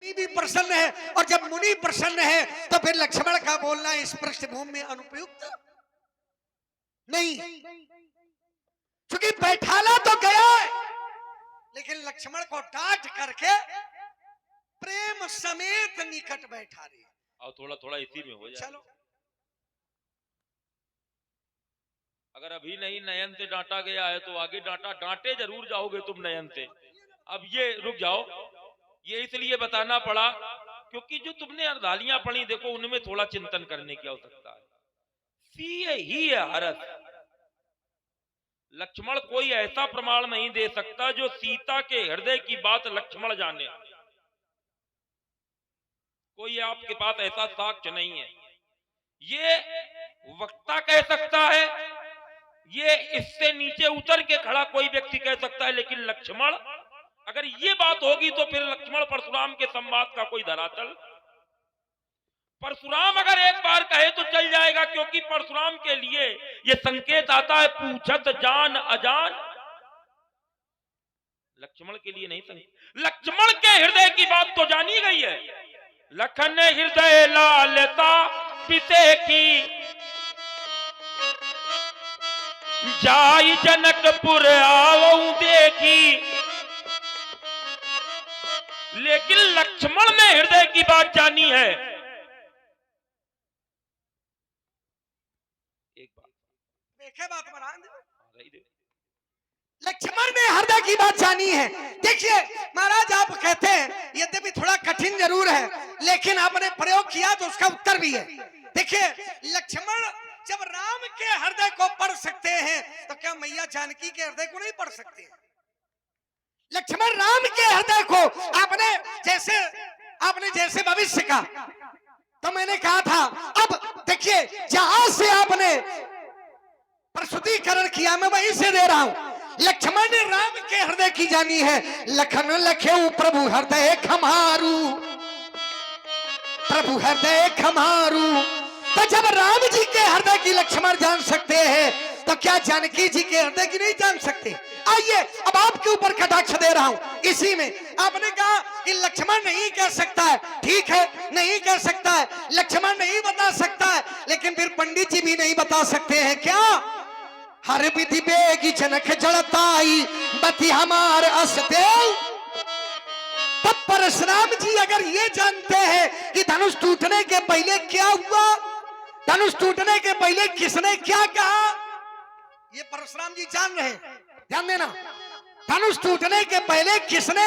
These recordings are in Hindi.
मुनि भी प्रसन्न है, और जब मुनि प्रसन्न है तो फिर लक्ष्मण का बोलना इस पृष्ठभूमि में अनुपयुक्त नहीं, क्योंकि बैठाला तो गया है, लेकिन लक्ष्मण को डांट करके प्रेम समेत निकट बैठा रहे। और थोड़ा थोड़ा इसी में हो जाए। चलो, अगर अभी नहीं नयन से डांटा गया है तो आगे डांटे जरूर जाओगे तुम नयन से। अब ये रुक जाओ, ये इसलिए बताना पड़ा क्योंकि जो तुमने अर्धालियां पढ़ी देखो उनमें थोड़ा चिंतन करने की आवश्यकता है। सीए ही है हरस। लक्ष्मण कोई ऐसा प्रमाण नहीं दे सकता जो सीता के हृदय की बात लक्ष्मण जाने, कोई आपके पास ऐसा साक्ष्य नहीं है। ये वक्ता कह सकता है, ये इससे नीचे उतर के खड़ा कोई व्यक्ति कह सकता है, लेकिन लक्ष्मण, अगर ये बात होगी तो फिर लक्ष्मण परशुराम के संवाद का कोई धरातल। परशुराम अगर एक बार कहे तो चल जाएगा, क्योंकि परशुराम के लिए ये संकेत आता है पूछत जान अजान। लक्ष्मण के लिए नहीं संकेत, लक्ष्मण के हृदय की बात तो जानी गई है। लखन हृदय लालता पिते की, जाई जनकपुर आवऊं देखी। लेकिन लक्ष्मण ने हृदय की बात जानी है। एक बात देखे बात बना, लक्ष्मण ने हृदय की बात जानी है। देखिए महाराज, आप कहते हैं यद्यपि थोड़ा कठिन जरूर है, लेकिन आपने प्रयोग किया तो उसका उत्तर भी है। देखिए लक्ष्मण जब राम के हृदय को पढ़ सकते हैं तो क्या मैया जानकी के हृदय को नहीं पढ़ सकते? लक्ष्मण राम के हृदय को आपने जैसे भविष्य का, तो मैंने कहा था, अब देखिए जहां से आपने प्रस्तुतिकरण किया मैं वहीं से दे रहा हूं। लक्ष्मण ने राम के हृदय की जानी है। लखन लखेऊ प्रभु हृदय खमारू, प्रभु हृदय खमारू। तो जब राम जी के हृदय की लक्ष्मण जान सकते हैं तो क्या जानकी जी के हृदय की नहीं जान सकते? आइए अब आपके ऊपर कटाक्ष दे रहा हूं। इसी में आपने कहा कि लक्ष्मण नहीं कह सकता है, ठीक है नहीं कह सकता है, लक्ष्मण नहीं बता सकता है, लेकिन फिर पंडित जी भी नहीं बता सकते हैं क्या? हर विधि बेगी जनक जड़ताई बती हमार असते। तब परशुराम जी अगर ये जानते हैं कि धनुष टूटने के पहले क्या हुआ, धनुष टूटने के पहले किसने क्या कहा, ये परशुराम जी जान रहे हैं। ध्यान देना, धनुष टूटने के पहले किसने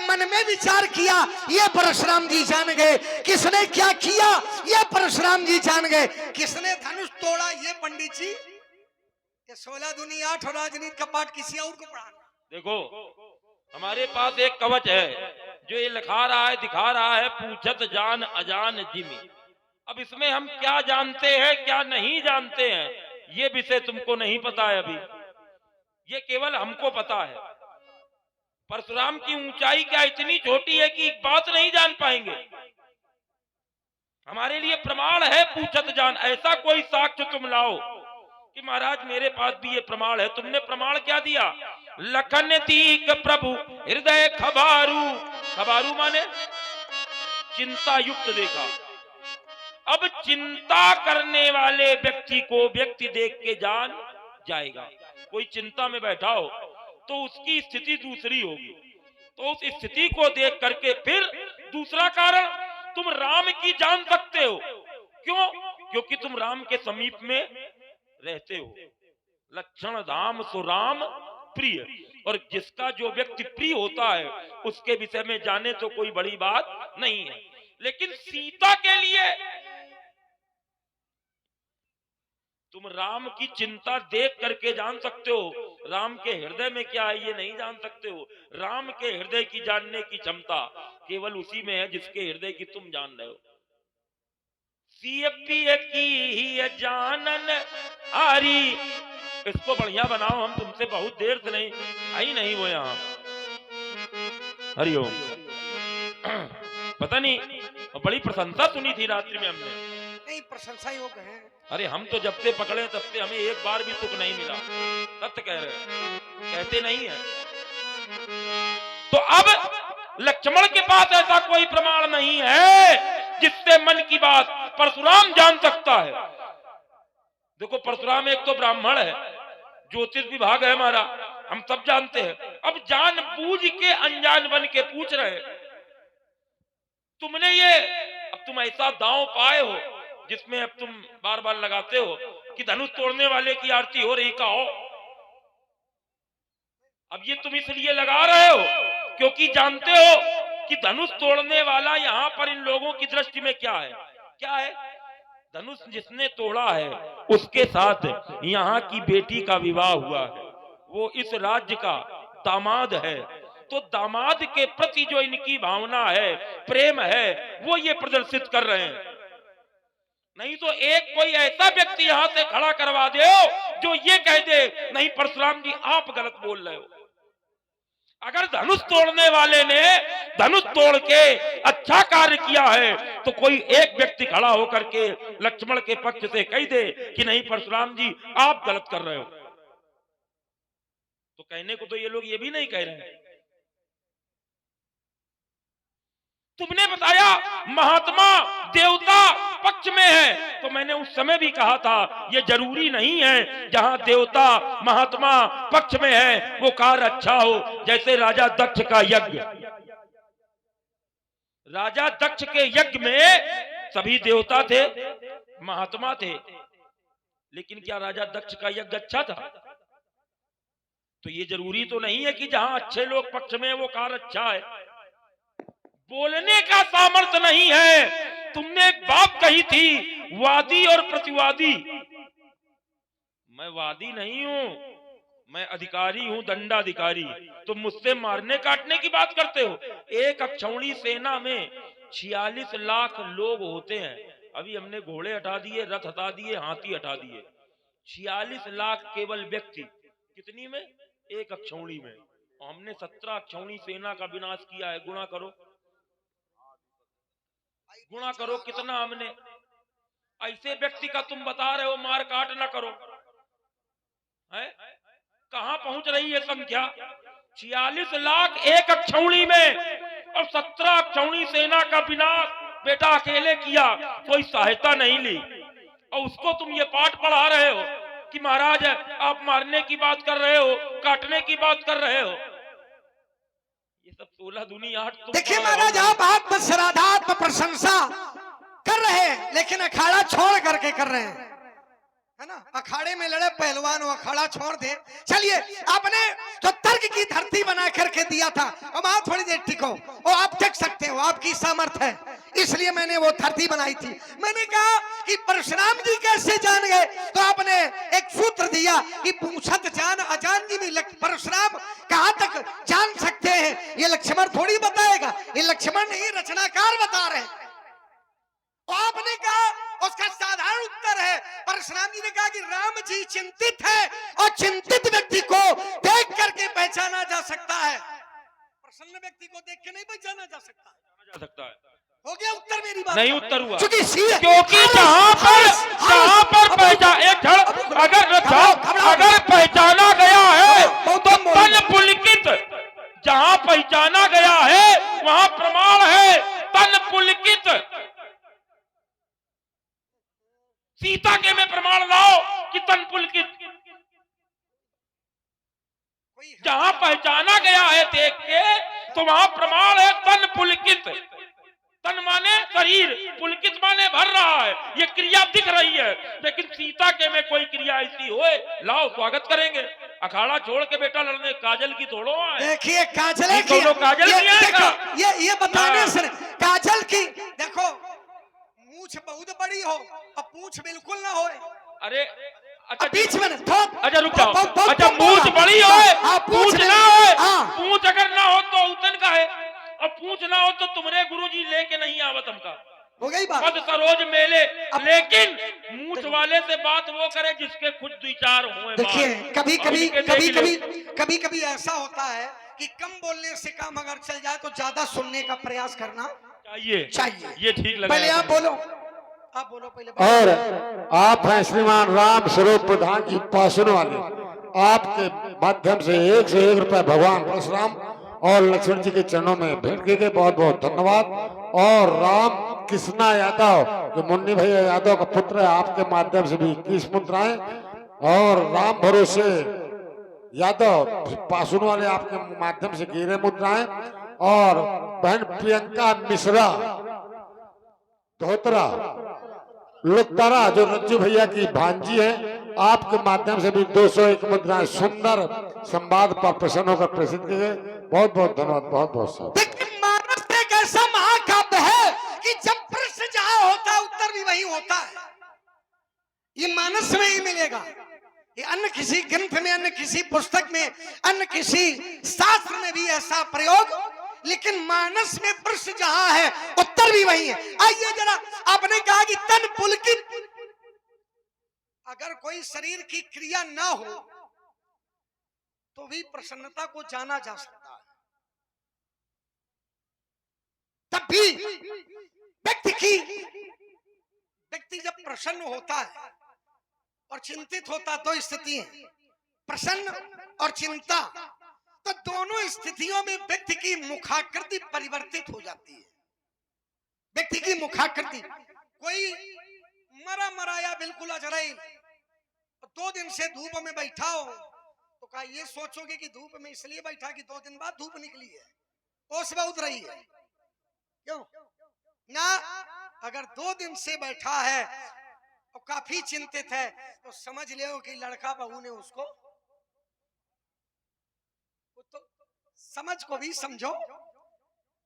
मन में विचार किया ये परशुराम जी जान गए, किसने क्या किया ये परशुराम जी जान गए, किसने धनुष तोड़ा ये पंडित जी, ये 16 दूनी 8 और राजनीति का पाठ किसी और को पढ़ाना। देखो हमारे पास एक कवच है जो ये लिखा रहा है, दिखा रहा है पूछत जान अजान जिमी। अब इसमें हम क्या जानते हैं क्या नहीं जानते हैं ये विषय तुमको नहीं पता है अभी, ये केवल हमको पता है। परशुराम की ऊंचाई क्या इतनी छोटी है कि एक बात नहीं जान पाएंगे? हमारे लिए प्रमाण है पूछत जान। ऐसा कोई साक्ष्य तुम लाओ कि महाराज मेरे पास भी ये प्रमाण है। तुमने प्रमाण क्या दिया? लखन तीक प्रभु हृदय खबारू। खबारू माने चिंता युक्त देखा। अब चिंता करने वाले व्यक्ति को व्यक्ति देख के जान जाएगा। कोई चिंता में बैठा हो तो उसकी स्थिति दूसरी होगी, तो उस स्थिति को देख करके फिर दूसरा कारण तुम राम की जान सकते हो। क्यों? क्योंकि तुम राम के समीप में रहते हो। लक्षण धाम सो राम प्रिय, और जिसका जो व्यक्ति प्रिय होता है उसके विषय में जाने तो कोई बड़ी बात नहीं है। लेकिन सीता के लिए तुम राम की चिंता देख करके जान सकते हो, राम के हृदय में क्या है ये नहीं जान सकते हो। राम के हृदय की जानने की क्षमता केवल उसी में है जिसके हृदय की तुम जान रहे हो। सीएपी की जानन आरी, इसको बढ़िया बनाओ, हम तुमसे बहुत देर से नहीं आई नहीं वो यहाँ। हरिओम। पता नहीं बड़ी प्रशंसा सुनी थी रात्रि में हमने। नहीं प्रशंसा योग है। अरे हम तो जब से पकड़े तब से हमें एक बार भी सुख नहीं मिला। सत्य कह रहे हैं, कहते नहीं है। तो अब लक्ष्मण के पास ऐसा कोई प्रमाण नहीं है जिससे मन की बात परशुराम जान सकता है। देखो परशुराम एक तो ब्राह्मण है, ज्योतिष विभाग है हमारा, हम सब जानते हैं। अब जानबूझ के अनजान बन के पूछ रहे हैं तुमने ये, अब तुम ऐसा दांव पाए हो जिसमें अब तुम बार बार लगाते हो कि धनुष तोड़ने वाले की आरती हो रही का हो। अब ये तुम इसलिए लगा रहे हो क्योंकि जानते हो कि धनुष तोड़ने वाला यहाँ पर इन लोगों की दृष्टि में क्या है, क्या है? धनुष जिसने तोड़ा है उसके साथ यहाँ की बेटी का विवाह हुआ है, वो इस राज्य का दामाद है। तो दामाद के प्रति जो इनकी भावना है, प्रेम है, वो ये प्रदर्शित कर रहे हैं। नहीं तो एक कोई ऐसा व्यक्ति यहां से खड़ा करवा दे जो ये कह दे नहीं परशुराम जी आप गलत बोल रहे हो। अगर धनुष तोड़ने वाले ने धनुष तोड़ के अच्छा कार्य किया है तो कोई एक व्यक्ति खड़ा होकर के लक्ष्मण के पक्ष से कह दे कि नहीं परशुराम जी आप गलत कर रहे हो। तो कहने को तो ये लोग ये भी नहीं कह रहे हैं। तुमने बताया महात्मा देवता पक्ष में है, तो मैंने उस समय भी कहा था ये जरूरी नहीं है जहां देवता महात्मा पक्ष में है वो कार्य अच्छा हो। जैसे राजा दक्ष का यज्ञ, राजा दक्ष के यज्ञ में सभी देवता थे, महात्मा थे, लेकिन क्या राजा दक्ष का यज्ञ अच्छा था? तो ये जरूरी तो नहीं है कि जहां अच्छे लोग पक्ष में वो कार्य अच्छा है। बोलने का सामर्थ्य नहीं है। तुमने एक बात कही थी वादी और प्रतिवादी। मैं वादी नहीं हूं, मैं अधिकारी हूं, दंडाधिकारी। तुम मुझसे मारने काटने की बात करते हो। एक अक्षौणी सेना में 46 लाख लोग होते हैं। अभी हमने घोड़े हटा दिए, रथ हटा दिए, हाथी हटा दिए। 46 लाख केवल व्यक्ति कितनी में? एक अक्षौणी में। हमने 17 अक्षौणी सेना का विनाश किया है। गुणा करो, गुणा करो कितना हमने। ऐसे व्यक्ति का तुम बता रहे हो मार काट ना करो, है? कहां पहुंच रही है संख्या? 46 लाख एक अक्षौणी में और 17 अक्षौणी सेना का विनाश बेटा अकेले किया, कोई सहायता नहीं ली। और उसको तुम ये पाठ पढ़ा रहे हो कि महाराज आप मारने की बात कर रहे हो, काटने की बात कर रहे हो। ये सब 16 दूनी 8। देखिए महाराज आप आत्म श्राद्धात्म प्रशंसा कर रहे हैं लेकिन अखाड़ा छोड़ करके कर रहे हैं, है ना? अखाड़े में लड़े पहलवान वो अखाड़ा छोड़ दे। चलिए आपने जो तर्क की धरती बना करके दिया था अब आप थोड़ी देर टिको, वो आप टिक सकते हो, आपकी सामर्थ्य है, इसलिए मैंने वो धरती बनाई थी। मैंने कहा कि परशुराम जी कैसे जान गए, तो आपने एक सूत्र दिया कि पूछत जान अजान जी भी परशुराम कहां तक जान सकते हैं ये लक्ष्मण थोड़ी बताएगा, ये लक्ष्मण नहीं रचनाकार बता रहे हैं। तो आपने कहा उसका साधारण उत्तर है, परशुराम जी ने कहा कि राम जी चिंतित है और चिंतित व्यक्ति को देख करके पहचाना जा सकता है, प्रसन्न व्यक्ति को देख के नहीं पहचाना जा सकता है। हो गया उत्तर मेरी बात? नहीं उत्तर हुआ क्योंकि जहां पर अगर पहचाना गया है तो तन पुलकित, जहां पहचाना गया है वहां प्रमाण है तन पुलकित। सीता के में प्रमाण लाओ कि तन पुलकित। जहां पहचाना गया है देख के तो वहां प्रमाण है तन पुलकित। तन माने शरीर, पुलकित माने भर रहा है, ये क्रिया दिख रही है। लेकिन सीता के में कोई क्रिया ऐसी होए, लाओ स्वागत करेंगे। अखाड़ा छोड़ के बेटा लड़ने काजल की थोड़ो आए। देखिए काजल की, काजल की ये बताने से काजल की देखो पूंछ बहुत बड़ी हो और पूंछ बिल्कुल ना हो। अरे अच्छा बीच में अच्छा रुक जाओ। अच्छा पूंछ बड़ी हो पूंछ ना हो, पूंछ अगर ना हो तो उतन का है, और पूंछ ना हो तो तुम्हारे गुरुजी लेके नहीं आवत हमका। हो गई बात। पद सरोज मेले, लेकिन मूछ वाले से बात वो करे जिसके खुद विचार हुए। देखिए कभी कभी ऐसा होता है कि कम बोलने से काम अगर चल जाए तो ज्यादा सुनने का प्रयास करना चाहिए। ये ठीक लगा। पहले आप बोलो पहले। और आप हैं श्रीमान राम स्वरूप प्रधान जी पासन वाले, आपके माध्यम से 1 रुपए भगवान परशुराम और लक्ष्मण जी के चरणों में भेंट किए गए। बहुत बहुत धन्यवाद। और राम कृष्णा यादव जो मुन्नी भैया यादव का पुत्र है, आपके माध्यम से भी 21 मुद्राएं, और राम भरोसे यादव पासुन वाले आपके माध्यम से 11 मुद्राएं, और बहन प्रियंका मिश्रा धोत्रा लुकतारा जो रज्जू भैया की भांजी है, आपके माध्यम से भी 201 मुद्राएं सुंदर संवाद पर प्रसन्न होकर प्रेषित किए गए। बहुत बहुत धन्यवाद। बहुत बहुत साहब। लेकिन मानस एक ऐसा महाकाव्य है कि जब प्रश्न जहां होता है उत्तर भी वही होता है। ये मानस में ही मिलेगा, ये अन्य किसी ग्रंथ में, अन्य किसी पुस्तक में, अन्य किसी शास्त्र में भी ऐसा प्रयोग, लेकिन मानस में प्रश्न जहां है उत्तर भी वही है। आइए जरा, आपने कहा कि तन पुलकित, अगर कोई शरीर की क्रिया ना हो तो भी प्रसन्नता को जाना जा सकता है। तब भी व्यक्ति जब प्रसन्न होता है और चिंतित होता, दो स्थिति है, प्रसन्न और चिंता, तो दोनों स्थितियों में व्यक्ति की मुखाकृति परिवर्तित हो जाती है। व्यक्ति की मुखाकृति, कोई मरा मराया बिल्कुल अजराइल 2 दिन से धूप में बैठा हो तो क्या ये सोचोगे कि धूप में इसलिए बैठा कि 2 दिन बाद धूप निकली है, ओस बहुत रही है? क्यों ना? अगर 2 दिन से बैठा है और काफी चिंतित है तो समझ ले कि लड़का बहू ने उसको, तो समझ को भी समझो।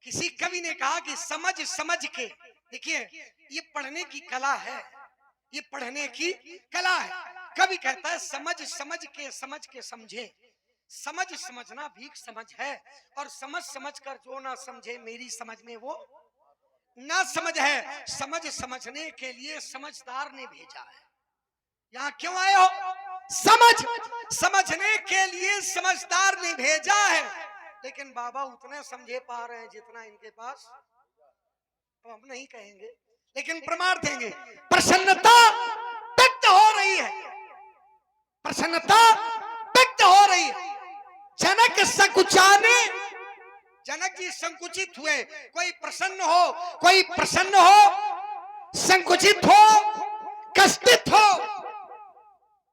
किसी कवि ने कहा कि समझ समझ के, देखिए ये पढ़ने की कला है, ये पढ़ने की कला है। कवि कहता है समझ समझ के समझे, समझ समझना भी समझ है, और समझ समझ कर जो ना समझे मेरी समझ में वो ना समझ है। समझ समझने के लिए समझदार ने भेजा है। यहाँ क्यों आए हो? समझ समझने के लिए समझदार ने भेजा है। लेकिन बाबा उतने समझे पा रहे हैं जितना इनके पास, तो हम नहीं कहेंगे लेकिन प्रमाण देंगे। प्रसन्नता व्यक्त हो रही है, प्रसन्नता व्यक्त हो रही है। जनक संकुचाने, जनक जी संकुचित हुए। कोई प्रसन्न हो, कोई प्रसन्न हो, संकुचित हो, कष्टित हो,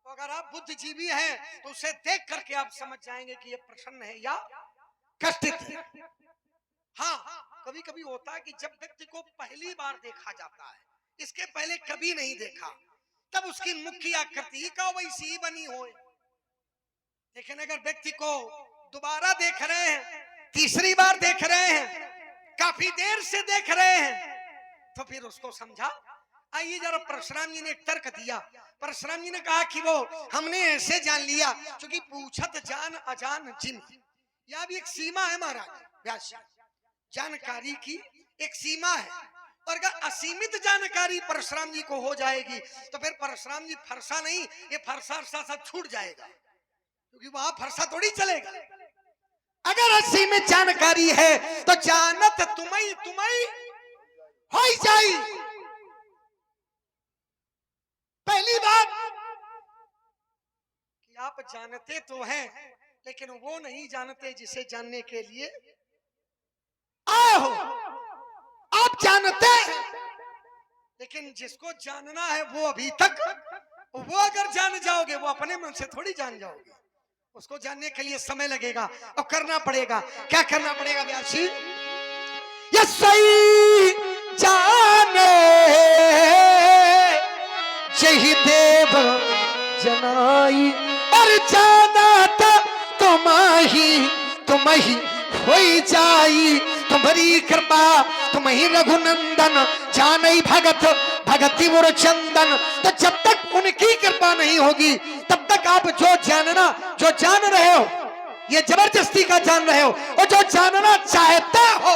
तो अगर आप बुद्धिजीवी हैं तो उसे देख करके आप समझ जाएंगे कि ये प्रसन्न है या कष्टित है। हाँ, कभी कभी होता है कि जब व्यक्ति को पहली बार देखा जाता है, इसके पहले कभी नहीं देखा, तब उसकी मुख्य आकृति का वैसी ही बनी हो। लेकिन अगर व्यक्ति को दोबारा देख रहे हैं, तीसरी बार देख रहे हैं, काफी देर से देख रहे हैं, तो फिर उसको समझा। आइए जरा, परशुराम जी ने एक तर्क दिया। परशुराम जी ने कहा कि वो हमने ऐसे जान लिया क्योंकि पूछत जान अजान जिन, यह भी एक सीमा है महाराज व्यास, जानकारी की एक सीमा है। और अगर असीमित जानकारी परशुराम जी को हो जाएगी तो फिर परशुराम जी फरसा नहीं, ये फरसा साथ छूट जाएगा, क्योंकि वहां फरसा थोड़ी चलेगा। अगर असीमित जानकारी है तो जानत तुम्हें हो जाए। पहली बात कि आप जानते तो हैं लेकिन वो नहीं जानते जिसे जानने के लिए आए हो। आप जानते हैं लेकिन जिसको जानना है वो अभी तक, वो अगर जान जाओगे वो अपने मन से थोड़ी जान जाओगे, उसको जानने के लिए समय लगेगा और करना पड़ेगा। क्या करना पड़ेगा व्यासी? ये सही जाने जही देव जनाई, और जाना तो तुम ही हो जाई। तुम्हारी कृपा तुम ही रघुनंदन, जानई भगत भगति मुर चंदन। तो जब तक उनकी कृपा नहीं होगी तब तक आप जो जान रहे हो ये जबरदस्ती का जान रहे हो, और जो जानना चाहते हो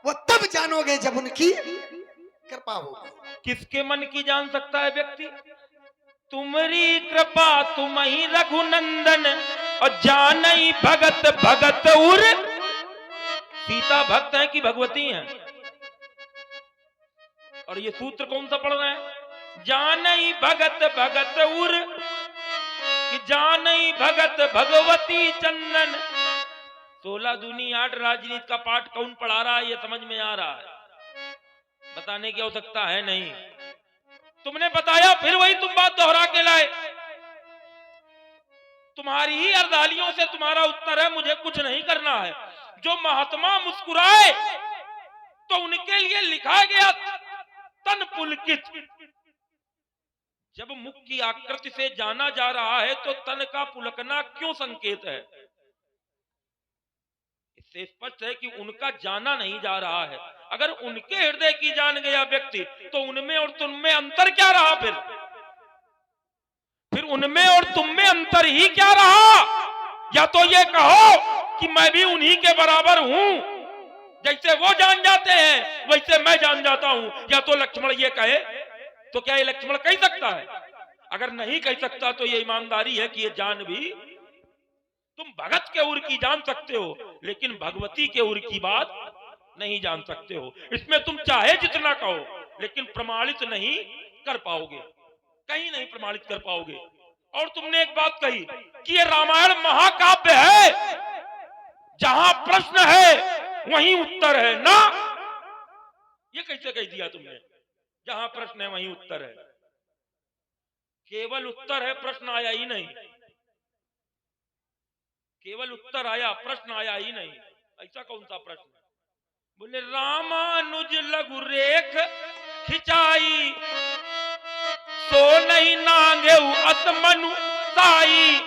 वो तब जानोगे जब उनकी कृपा होगी। किसके मन की जान सकता है व्यक्ति? तुम्हारी कृपा तुम ही रघुनंदन, और जानई भगत भगत उर। सीता भक्त है कि भगवती है? और ये सूत्र कौन सा पढ़ रहे हैं? जानई भगत भगत उर, कि जानई भगत भगवती चंदन। 16 दूनी 8 राजनीति का पाठ कौन पढ़ा रहा है ये समझ में आ रहा है, बताने की आवश्यकता है नहीं। तुमने बताया फिर वही तुम बात दोहरा के लाए। तुम्हारी ही अर्धालियों से तुम्हारा उत्तर है मुझे कुछ नहीं करना है। जो महात्मा मुस्कुराए तो उनके लिए लिखा गया तन पुलकित। जब मुख की आकृति से जाना जा रहा है तो तन का पुलकना क्यों संकेत है? इससे स्पष्ट है कि उनका जाना नहीं जा रहा है। अगर उनके हृदय की जान गया व्यक्ति तो उनमें और तुम में अंतर क्या रहा? फिर उनमें और तुम में अंतर ही क्या रहा? या तो ये कहो कि मैं भी उन्हीं के बराबर हूं, जैसे वो जान जाते हैं वैसे मैं जान जाता हूं। या तो लक्ष्मण ये कहे, तो क्या ये लक्ष्मण कह सकता है? अगर नहीं कह सकता तो ये ईमानदारी है कि ये जान भी तुम भगत के उर की जान सकते हो, लेकिन भगवती के उर की बात नहीं जान सकते हो। इसमें तुम चाहे जितना कहो लेकिन प्रमाणित नहीं कर पाओगे, कहीं नहीं प्रमाणित कर पाओगे। और तुमने एक बात कही कि ये रामायण महाकाव्य है, जहां प्रश्न है वहीं उत्तर है ना। ये कैसे कह दिया तुमने? जहां प्रश्न है वहीं उत्तर है। केवल उत्तर है, प्रश्न आया ही नहीं। केवल उत्तर आया, प्रश्न आया ही नहीं। ऐसा कौन सा प्रश्न? बोले रामानुज लघु रेख खिंचाई, सो नहीं नांगे असमनु साई।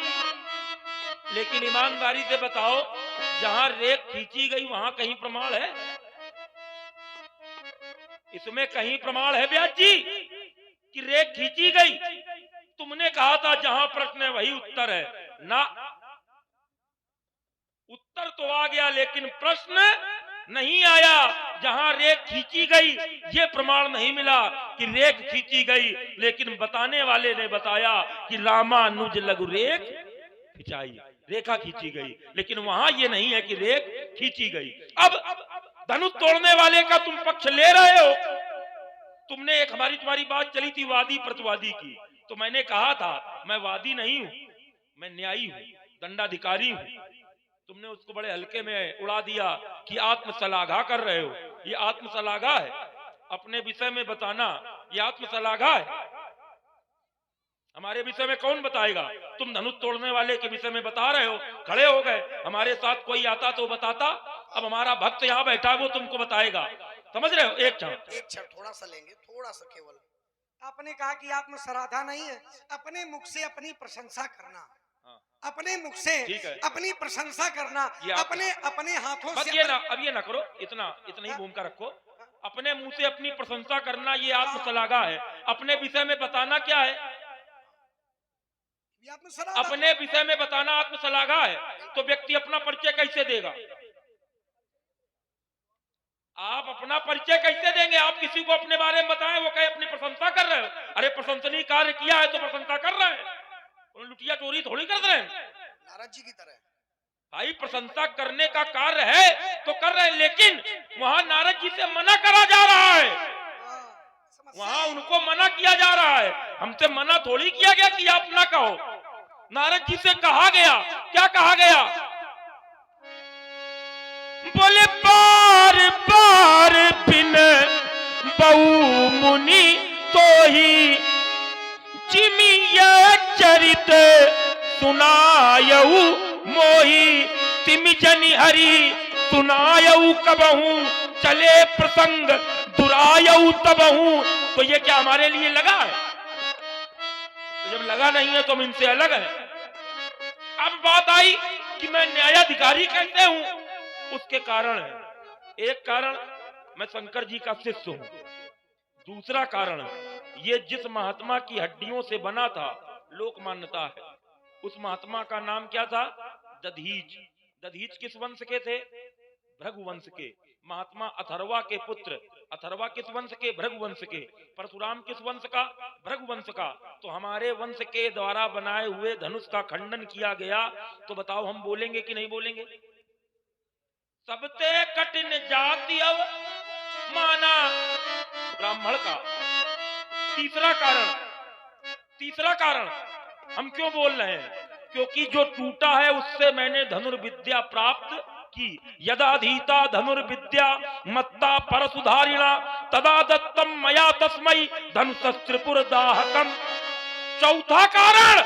लेकिन ईमानदारी से बताओ, जहां रेख खींची गई वहां कहीं प्रमाण है? इसमें कहीं प्रमाण है व्यास जी कि रेख खींची गई? तुमने कहा था जहां प्रश्न है वही उत्तर है ना। उत्तर तो आ गया लेकिन प्रश्न नहीं आया। जहां रेख खींची गई ये प्रमाण नहीं मिला कि रेख खींची गई, लेकिन बताने वाले ने बताया कि रामानुज लघु रेख खिंचाई, रेखा खींची गई, लेकिन वहां ये नहीं है कि रेख खींची गई। अब धनुष तोड़ने वाले का तुम पक्ष ले रहे हो। तुमने एक तुम्हारी बात चली थी वादी प्रतिवादी की, तो मैंने कहा था मैं वादी नहीं हूं, मैं न्यायी हूं, दंडाधिकारी हूं। तुमने उसको बड़े हल्के में उड़ा दिया कि आत्मसलाघा कर रहे हो। ये आत्मसलाघा है? अपने विषय में बताना ये आत्मसलाघा है? हमारे विषय में कौन बताएगा? तुम धनुष तोड़ने वाले के विषय में बता रहे हो, खड़े हो गए। हमारे साथ कोई आता तो बताता, अब हमारा भक्त यहाँ बैठा वो तुमको बताएगा। समझ रहे हो? एक क्षण थोड़ा सा लेंगे, थोड़ा सा केवल। आपने कहा कि आत्मसराधा नहीं है, अपने मुख से अपनी प्रशंसा करना, अपने मुख से अपनी प्रशंसा करना, अपने हाथों से ये ना, अब ये ना करो, इतना ही भूमिका रखो। अपने मुंह से अपनी प्रशंसा करना ये आत्मसलाघा है। अपने विषय में बताना क्या है? अपने विषय में बताना आत्मसलाघा है। तो व्यक्ति अपना परिचय कैसे देगा? आप अपना परिचय कैसे देंगे? आप किसी को अपने बारे में बताएं, वो कहे अपनी प्रशंसा कर रहे हो। अरे प्रशंसनीय कार्य किया है तो प्रशंसा कर रहे हैं, लुटिया चोरी थोड़ी कर रहे हैं नारद जी की तरह। भाई प्रशंसा करने का कार्य है तो कर रहे हैं, लेकिन वहां नारद जी से मना करा जा रहा है, वहां उनको मना किया जा रहा है। हमसे मना थोड़ी किया गया कि आप ना कहो। नारद जी से कहा गया, क्या कहा गया? बोले बार बार बिन बहु मुनि तो ही जिमिय चरित सुनायऊ मोही, तिमि जनि हरि सुनायऊ कबहू, चले प्रसंग दुरायऊ तबहू। तो ये क्या हमारे लिए लगा है? तो जब लगा नहीं है तो हम इनसे अलग है। अब बात आई कि मैं न्यायाधिकारी कैसे हूं, उसके कारण है। एक कारण मैं शंकर जी का शिष्य हूं, दूसरा कारण ये जिस महात्मा की हड्डियों से बना था लोक मान्यता है, उस महात्मा का नाम क्या था? दधीच। दधीच किस वंश के थे? भृगुवंश के। महात्मा अथर्वा के पुत्र। अथर्वा किस वंश के? भृगुवंश के। परशुराम किस वंश का? भृगुवंश का। तो हमारे वंश के द्वारा बनाए हुए धनुष का खंडन किया गया, तो बताओ हम बोलेंगे कि नहीं बोलेंगे? सबते कठिन जाति अब माना ब्राह्मण का। तीसरा कारण हम क्यों बोल रहे हैं? क्योंकि जो टूटा है उससे मैंने धनुर्विद्या प्राप्त की यदाधीता धनुर्विद्या मत्ता परसुधारिणा तदा दत्तम मया तस्मै धनुषस्त्रिपुरदाहकम। चौथा कारण,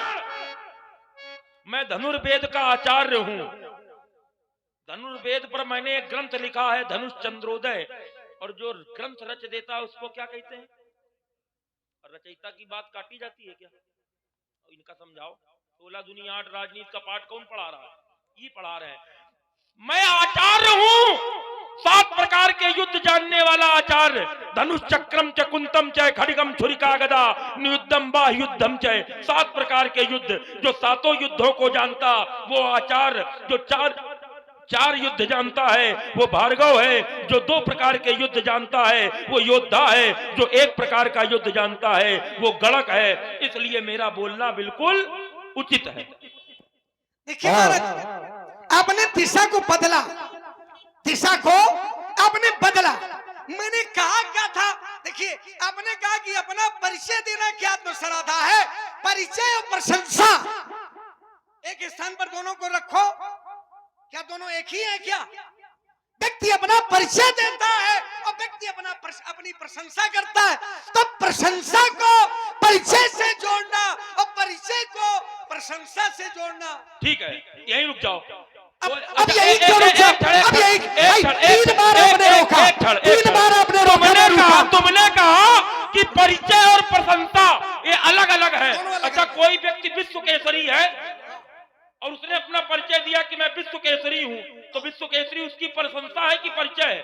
मैं धनुर्वेद का आचार्य हूं। धनुर्वेद पर मैंने एक ग्रंथ लिखा है धनुष चंद्रोदय, और जो ग्रंथ रच देता है उसको क्या कहते हैं? रचयिता की बात काटी जाती है क्या? इनका समझाओ। 16 दुनिया 8 राजनीति का पाठ कौन पढ़ा रहा है? ये पढ़ा रहे हैं। मैं आचार्य हूं, 7 प्रकार के युद्ध जानने वाला आचार्य। धनुष चक्रम च कुंतम च खड्गम छुरिका गदा नियुद्धम बाह्युद्धम च। 7 प्रकार के युद्ध, जो 7 युद्धों को जानता वो आचार्य। जो चार युद्ध जानता है वो भार्गव है। जो 2 प्रकार के युद्ध जानता है वो योद्धा है। जो 1 प्रकार का युद्ध जानता है वो गणक है। इसलिए मेरा बोलना बिल्कुल उचित है। देखिए महाराज, आपने दिशा को बदला, दिशा को आपने बदला। मैंने कहा क्या था? देखिए, आपने कहा कि अपना परिचय देना क्या आत्मश्रद्धा है। परिचय और प्रशंसा एक स्थान पर दोनों को रखो, क्या दोनों एक ही है क्या? व्यक्ति अपना परिचय देता है और व्यक्ति अपनी प्रशंसा करता है। तो प्रशंसा को परिचय से जोड़ना और परिचय को प्रशंसा से जोड़ना। ठीक है, यहीं रुक जाओ। अब यही क्यों रुक जाओ? अब यही 3 बार आपने रोका, 3 बार आपने रोका। तुमने कहा कि परिचय और प्रशंसा ये अलग अलग है। अच्छा, कोई व्यक्ति विश्व केसरी है और उसने अपना परिचय दिया कि मैं विश्व केसरी हूं, तो विश्व केसरी उसकी प्रशंसा है कि परिचय है?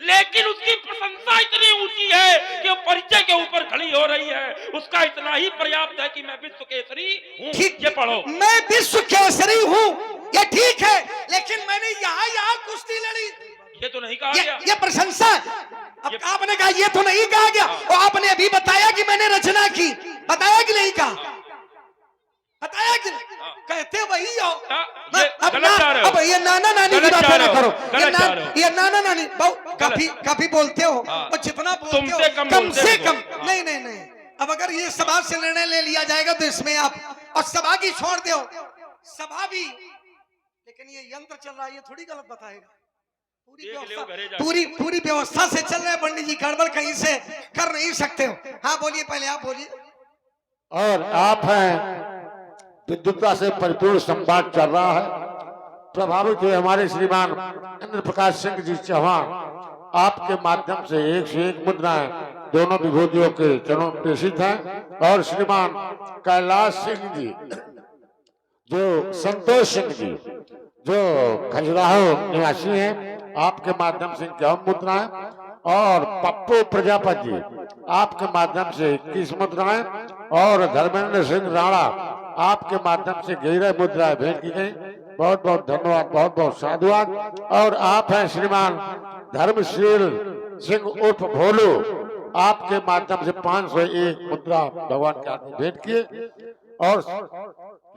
लेकिन उसकी प्रशंसा इतनी ऊंची है कि वो परिचय के ऊपर खड़ी हो रही है। उसका इतना ही पर्याप्त है कि मैं विश्व केसरी हूं। ठीक, ये पढ़ो। मैं विश्व केसरी हूं, ये ठीक है, लेकिन मैंने यहाँ कुश्ती लड़ी, ये तो नहीं कहा गया। ये प्रशंसा। अब आपने कहा ये तो नहीं कहा गया, और आपने अभी बताया कि मैंने रचना की। बताया कि नहीं कहा? बताया कि कहते वही हो। अब ये नाना नानी की बात ना करो, ये नाना नानी काफी बोलते हो, और जितना बोलते हो कम से कम। नहीं, अब अगर ये सभा से निर्णय ले लिया जाएगा तो इसमें आप और सभा की छोड़ दो, सभा भी, लेकिन ये यंत्र चल रहा है, ये थोड़ी गलत बताएगा। पूरी व्यवस्था से चल रहे हैं पंडित जी, गड़बड़ कहीं से कर नहीं सकते हो। हाँ बोलिए, पहले आप बोलिए। और आप हैं, विद्युतता से परिपूर्ण संवाद चल रहा है। प्रभावित हुए हमारे श्रीमान इंद्र प्रकाश सिंह जी चौहान आपके माध्यम से 101 मुद्राएं दोनों विभूतियों के चरणों में प्रेषित हैं। और श्रीमान कैलाश सिंह जी, जो संतोष सिंह जी, जो खजुराहो निवासी हैं, आपके माध्यम से 51 मुद्राएं, और पप्पू प्रजापति जी आपके माध्यम से 21 मुद्राएं, और धर्मेंद्र सिंह राणा आपके माध्यम से 11 मुद्राएं भेंट की गई। बहुत बहुत धन्यवाद, बहुत बहुत साधुवाद। और आप हैं श्रीमान धर्मशील सिंह उर्फ भोलू, आपके माध्यम से 501 मुद्रा भगवान के हाथ में भेंट किए। और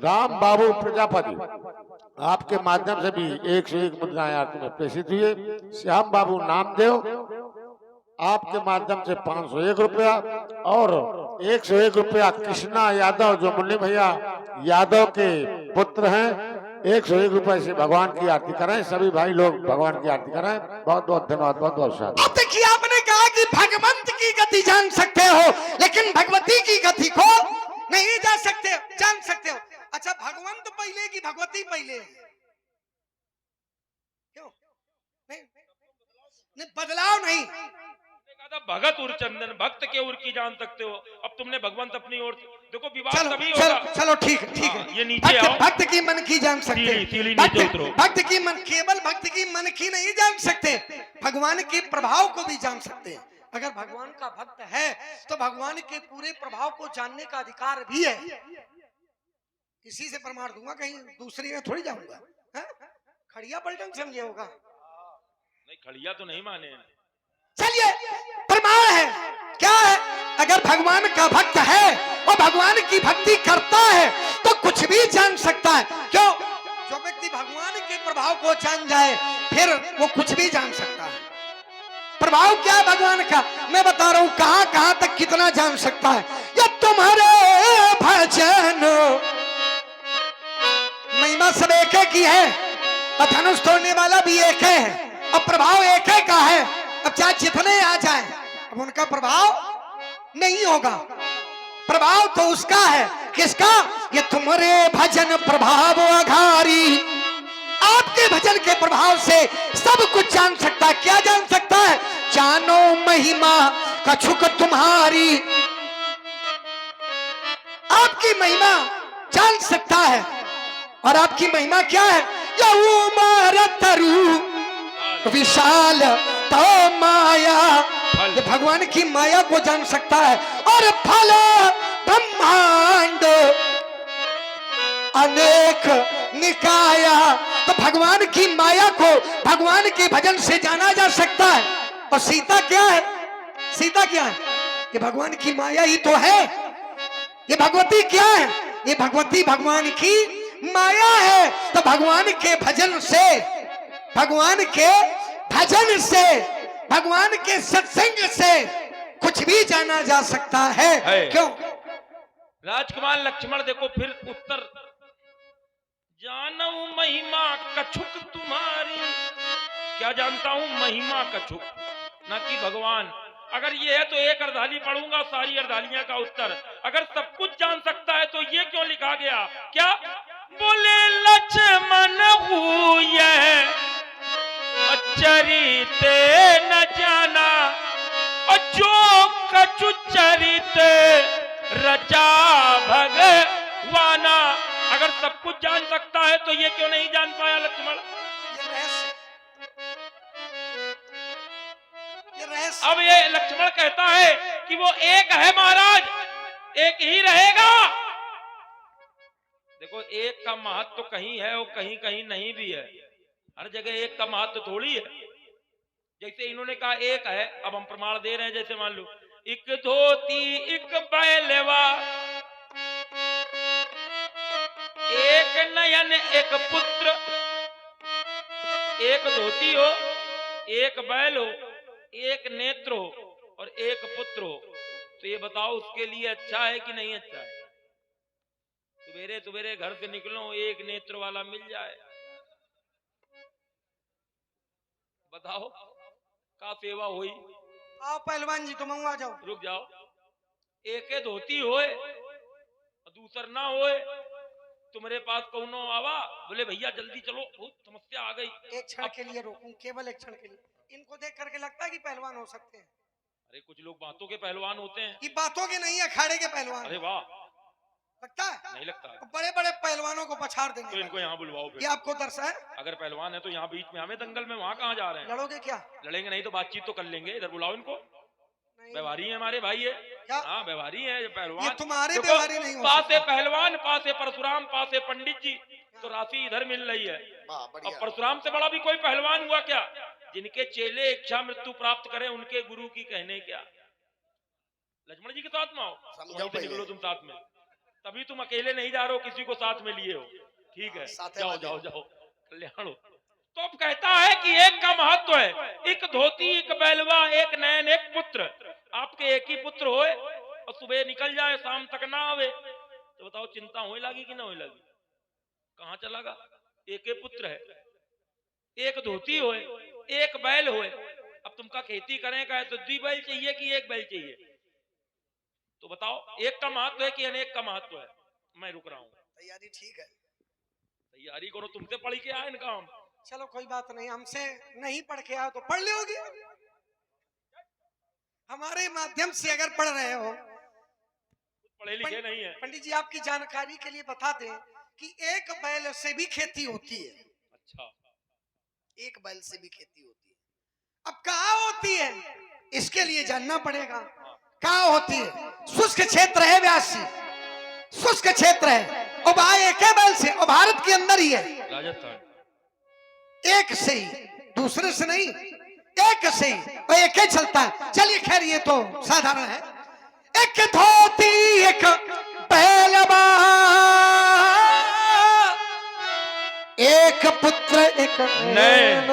राम बाबू प्रजापति आपके माध्यम से भी 101 मुद्राएं आरती में प्रेषित हुए। श्याम बाबू नामदेव आपके माध्यम से 501 रुपया, और 101 रुपया कृष्णा यादव, जो मुन्नी भैया यादव के पुत्र हैं, 101 रुपए से भगवान की आरती करें। सभी भाई लोग भगवान की आरती करें। बहुत बहुत धन्यवाद, बहुत बहुत साधुवाद। अब देखिए, आपने कहा कि भगवंत की गति जान सकते हो, लेकिन भगवती की गति को नहीं जान सकते हो। अच्छा, भगवंत पहले की भगवती पहले? क्यों नहीं? बदलाव नहीं। भगत उर चंदन, भक्त के उर की जान सकते हो। अब तुमने भगवंत अपनी ओर देखो, विवाद तभी होगा। चलो ठीक है, ये नीचे आओ। भक्त की मन की जान सकते, भक्त की मन, केवल भक्त की मन की नहीं जान सकते, भगवान के प्रभाव को भी जान सकते हैं। अगर भगवान का भक्त है तो भगवान के पूरे प्रभाव को जानने का अधिकार भी है। किसी से प्रमाण दूंगा, कहीं दूसरी में थोड़ी जाऊंगा। खड़िया पलटन समझे होगा? नहीं, खड़िया तो नहीं माने। चलिए, प्रमाण है, क्या है? अगर भगवान का भक्त है और भगवान की भक्ति करता है तो कुछ भी जान सकता है। क्यों? जो व्यक्ति भगवान के प्रभाव को जान जाए फिर वो कुछ भी जान सकता है। प्रभाव क्या है भगवान का? मैं बता रहा हूं, कहां तक कितना जान सकता है। ये तुम्हारे भजन महिमा सब एक की है, और धनुष तोड़ने वाला भी एक है और प्रभाव एक है का है। अब चाहे जितने आ जाए अब उनका प्रभाव नहीं होगा। प्रभाव तो उसका है, किसका? ये तुम्हारे भजन प्रभाव अघारी। आपके भजन के प्रभाव से सब कुछ जान सकता है। क्या जान सकता है? जानो महिमा कछुक तुम्हारी। आपकी महिमा जान सकता है। और आपकी महिमा क्या है? तरु विशाल तो माया। ये भगवान की माया को जान सकता है। और फल ब्रह्मांड अनेक निकाया। तो भगवान की माया को भगवान के भजन से जाना जा सकता है। और सीता क्या है? सीता क्या है? ये भगवान की माया ही तो है। ये भगवती क्या है? ये भगवती भगवान की माया है। तो भगवान के भजन से, भगवान के भजन से, भगवान के सत्संग से कुछ भी जाना जा सकता है। क्यों? राजकुमार लक्ष्मण देखो फिर उत्तर, जानू महिमा कछुक तुम्हारी। क्या जानता हूं? महिमा कछुक, ना कि भगवान। अगर ये है तो एक अर्धाली पढ़ूंगा, सारी अर्धालियां का उत्तर। अगर सब कुछ जान सकता है तो ये क्यों लिखा गया? क्या बोले लक्ष्मण हुए चरित न जाना, और जो कछु चरित रचा भगवाना। अगर सब कुछ जान सकता है तो ये क्यों नहीं जान पाया लक्ष्मण? अब ये लक्ष्मण कहता है कि वो एक है महाराज, एक ही रहेगा। देखो एक का महत्व तो कहीं है और कहीं कहीं नहीं भी है। हर जगह एक का महत्व थोड़ी है। जैसे इन्होंने कहा एक है, अब हम प्रमाण दे रहे हैं। जैसे मान लो एक धोती एक बैलवा, एक नयन एक पुत्र। एक धोती हो, एक बैल हो, एक नेत्र हो और एक पुत्र हो, तो ये बताओ उसके लिए अच्छा है कि नहीं अच्छा है? सवेरे सवेरे घर से निकलो, एक नेत्र वाला मिल जाए, बताओ का सेवा हुई? आओ पहलवान जी, तुम आ जाओ। रुक जाओ। एक धोती होए दूसर ना होए, तुम्हारे पास कौनो आवा, बोले भैया जल्दी चलो बहुत समस्या आ गई। एक क्षण के लिए रोकूं, केवल एक क्षण के लिए। इनको देख करके लगता है कि पहलवान हो सकते हैं। अरे कुछ लोग बातों के पहलवान होते हैं। ये बातों के नहीं है, अखाड़े के पहलवान। अरे वाह, लगता है? नहीं लगता है। बड़े बड़े पहलवानों को पछाड़ देंगे। तो इनको यहाँ बुलवाओ। ये आपको दर्शा है? अगर पहलवान है तो यहाँ बीच में हमें दंगल में, वहाँ कहाँ जा रहे हैं? लड़ोगे क्या? लड़ेंगे नहीं तो बातचीत तो कर लेंगे। इधर बुलाओ इनको। व्यवहारी है हमारे भाई है। हाँ व्यवहारी है पहलवान। ये तुम्हारे व्यवहारी नहीं हो। पास है पहलवान, पास है परशुराम, पास है पंडित जी, तो राशि इधर मिल रही है। अब परशुराम से बड़ा भी कोई पहलवान हुआ क्या? जिनके चेले इच्छा मृत्यु प्राप्त करें उनके गुरु की कहने क्या? लक्ष्मण जी के साथ में आओ, निकलो तुम साथ में। तभी तुम अकेले नहीं जा रहे हो, किसी को साथ में लिए हो। ठीक है, जाओ जाओ जाओ, कल्याण हो। तो अब कहता है कि एक का महत्व है, एक धोती एक बैलवा, एक नयन एक पुत्र। आपके एक ही पुत्र होए और सुबह निकल जाए शाम तक ना आवे, तो बताओ चिंता होए लगी कि ना होए लगी? कहाँ चला गा? एक ही पुत्र है, एक धोती होए, एक बैल होए। अब तुमका खेती करेगा है तो 2 बैल चाहिए कि 1 बैल चाहिए? तो बताओ एक का महत्व है कि अनेक का महत्व है? मैं रुक रहा हूँ। तैयारी ठीक है, तैयारी करो, तुमसे पढ़ के आए इनका हम। चलो कोई बात नहीं, हमसे नहीं पढ़ के आओ तो पढ़ लोगे। हमारे माध्यम से अगर पढ़ रहे हो, पढ़े लिखे नहीं है। पंडित जी आपकी जानकारी के लिए बता दें कि एक बैल से भी खेती होती है। अच्छा, एक बैल से भी खेती होती है। अब कहाँ होती है इसके लिए जानना पड़ेगा। कहाँ होती है? शुष्क क्षेत्र है व्यास जी, शुष्क क्षेत्र है। और भाई एक बैल से, और भारत के अंदर ही है, राजस्थान। एक से ही, दूसरे से नहीं, एक से ही, और एक ही चलता है। चलिए खैर ये तो साधारण है। एक धोती एक बैलवा, एक पुत्र एक नैन,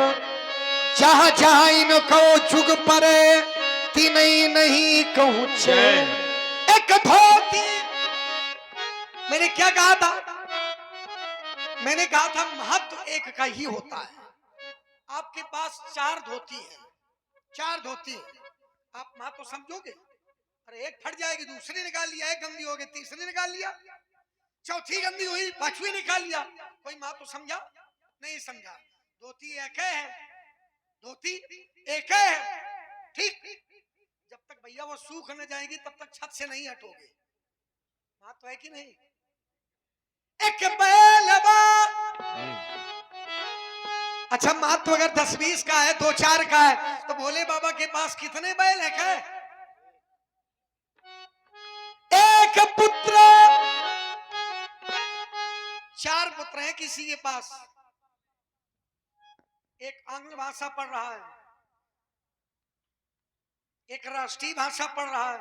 जहां जहां इनको जुग परे तीनई नहीं कहूं चैन। एक धोती, मैंने क्या कहा था? मैंने कहा था महत्व एक का ही होता है। आपके पास 4 धोती है, 4 धोती, आप महत्व समझोगे? अरे एक फट जाएगी, दूसरी निकाल लिया, एक गंदी हो गई, तीसरी निकाल लिया, चौथी गंदी हुई, पांचवी निकाल लिया। कोई महत्व समझा? नहीं समझा। धोती एक है, धोती एक है, ठीक। जब तक भैया वो सूख न जाएगी तब तक छत से नहीं हटोगे। महत्व है कि नहीं? एक बैलवा, अच्छा महत्व अगर 10-20 का है, 2-4 का है, तो भोले बाबा के पास कितने बैल है? एक पुत्र, 4 पुत्र हैं किसी के पास। एक आंग्ल भाषा पढ़ रहा है, एक राष्ट्रीय भाषा पढ़ रहा है,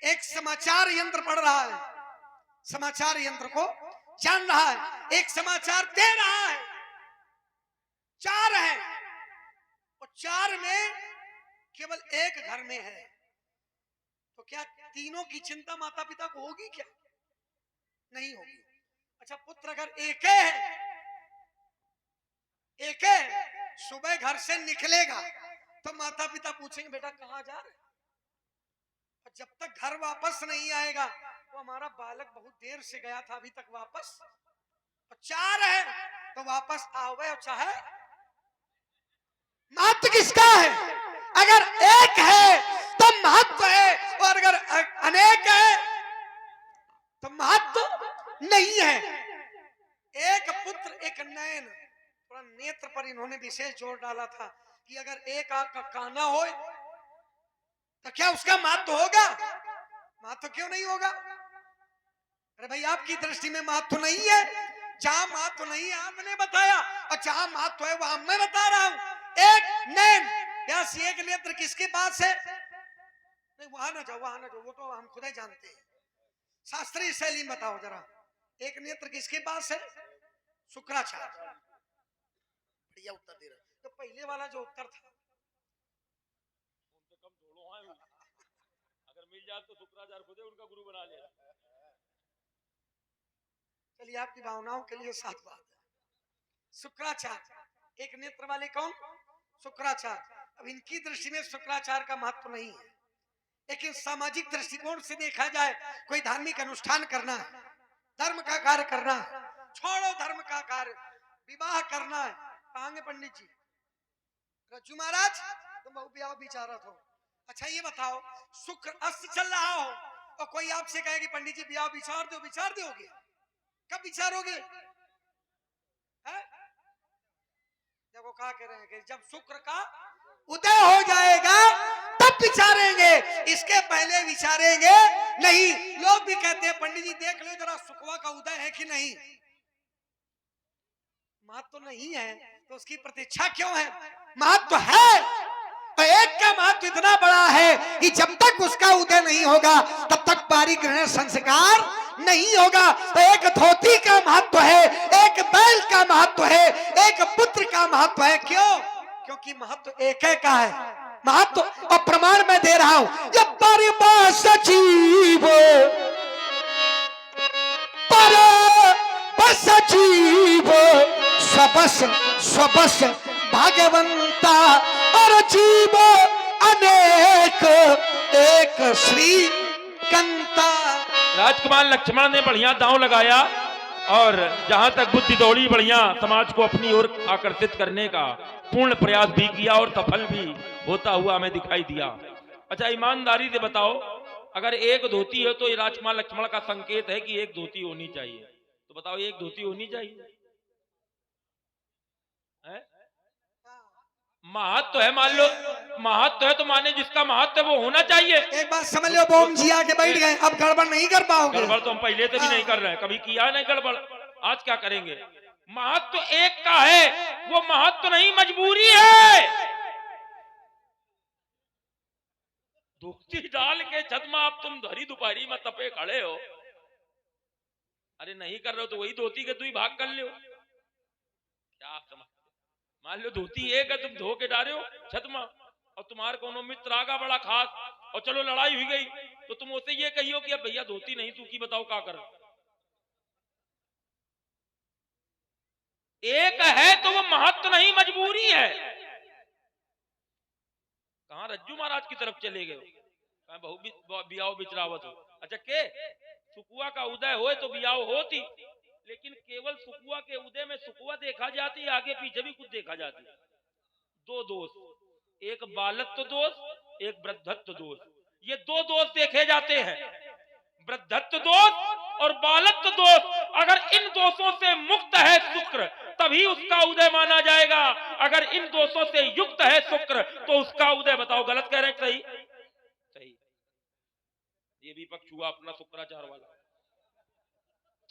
एक समाचार यंत्र पढ़ रहा है, समाचार यंत्र को जान रहा है, एक समाचार दे रहा है। 4 है और 4 में केवल एक घर में है, तो क्या तीनों की चिंता माता पिता को होगी? क्या नहीं होगी। अच्छा पुत्र अगर एक है, एक है, सुबह घर से निकलेगा तो माता पिता पूछेंगे बेटा कहाँ जा रहे? और जब तक घर वापस नहीं आएगा तो हमारा बालक बहुत देर से गया था, अभी तक वापस। और 4 है तो वापस आओगे और चाहे। महत्व किसका है? अगर एक है तो महत्व है, और अगर अनेक है तो महत्व नहीं है। एक पुत्र एक नयन, थोड़ा नेत्र पर इन्होंने विशेष जोर डाला था कि अगर एक आंख का काना हो तो क्या उसका महत्व होगा? महत्व क्यों नहीं होगा? अरे भाई आपकी दृष्टि में महत्व नहीं है। जहां महत्व नहीं है आपने बताया, और जहां महत्व है वहां मैं बता रहा हूं। एक नैन या एक नेत्र किसके पास है? नहीं वहां ना जाओ, वहां ना जाओ, वो तो हम खुद ही जानते हैं। शास्त्रीय शैली बताओ जरा, एक नेत्र किसके पास है? शुक्राचार्य। बढ़िया उत्तर दे रहे। तो पहले वाला जो उत्तर था, उनसे कम थोड़ो है, अगर मिल जाए तो शुक्राचार्य खुद उनका गुरु बना लिया। चलिए आपकी भावनाओं के लिए साथ बात है। शुक्राचार्य एक नेत्र वाले कौन? शुक्राचार्य। अब इनकी दृष्टि में शुक्राचार्य का महत्व नहीं है, लेकिन सामाजिक दृष्टिकोण से देखा जाए, कोई धार्मिक अनुष्ठान करना है, धर्म का कार्य करना है, छोड़ो धर्म का कार्य, विवाह करना है, कहांगे पंडित जी? रज्जू महाराज तुम ब्याह विचारत हो। अच्छा ये बताओ, शुक्र अस्त चल रहा हो और कोई आपसे कहे कि पंडित जी ब्याह विचार दो, विचार दोगे? कब विचारोगे? देखो क्या कह रहे हैं कि जब शुक्र का उदय हो जाएगा तब विचारेंगे, इसके पहले विचारेंगे नहीं। लोग भी कहते हैं पंडित जी देख लो जरा शुक्र का उदय है कि नहीं। महत्व तो नहीं है तो उसकी प्रतीक्षा क्यों है? महत्व है तो एक का महत्व इतना बड़ा है कि जब तक उसका उदय नहीं होगा तब तक पारी ग्रहण संस्कार नहीं होगा। तो एक धोती का महत्व है, एक बैल का महत्व है, एक पुत्र का महत्व है। क्यों? क्योंकि महत्व एक का है। महत्व और प्रमाण मैं दे रहा हूं। ये परिपास जीव पर बस जीव सबस सबस भाग्यवंता और जीव अनेक एक श्री कंता। राजकुमार लक्ष्मण ने बढ़िया दांव लगाया और जहां तक बुद्धि दौड़ी बढ़िया समाज को अपनी ओर आकर्षित करने का पूर्ण प्रयास भी किया और सफल भी होता हुआ हमें दिखाई दिया। अच्छा ईमानदारी से बताओ, अगर एक धोती है तो ये राजकुमार लक्ष्मण का संकेत है कि एक धोती होनी चाहिए, तो बताओ एक धोती होनी चाहिए? महत्व है, मान लो महत्व है तो माने जिसका महत्व है वो होना चाहिए। एक बात समझ लो, बोम जी आके बैठ गए, अब गड़बड़ नहीं कर पाओगे। गड़बड़ तो हम पहले से भी नहीं कर रहे हैं, कभी किया नहीं गड़बड़, आज क्या करेंगे? महत्व एक का है, वो महत्व नहीं मजबूरी है। धोती डाल के छत में आप तुम धरी दोपहरी में तपे खड़े हो, अरे नहीं कर रहे हो तो वही धोती के तू ही भाग कर लो। क्या समझ? मान लो धोती एक है, तुम धो के डाले हो छत में और तुम्हारे कोनो मित्र आगा बड़ा खास और चलो लड़ाई हुई गई तो तुम उससे ये कहियो कि अब भैया धोती नहीं सूखी, बताओ क्या कर? एक है तो वो महत्व नहीं, मजबूरी है। कहां रज्जू महाराज की तरफ चले गए? बहु बियाव बिचरावत हो। अच्छा के सुकुआ का उदय हो तो बियाव होती, लेकिन केवल सुकुआ के उदय में सुकुआ देखा जाती, आगे पीछे भी कुछ देखा जाती। दो दोष, एक बालत्व दोष, एक वृद्धत्व दोष, ये दो दोष देखे जाते हैं। वृद्धत्व दोष और बालत्व दोष, अगर इन दोषों से मुक्त है शुक्र तभी उसका उदय माना जाएगा। अगर इन दोषों से युक्त है शुक्र तो उसका उदय, बताओ गलत कह रहे हैं सही? सही। ये भी पक्ष हुआ अपना शुक्राचार वाला।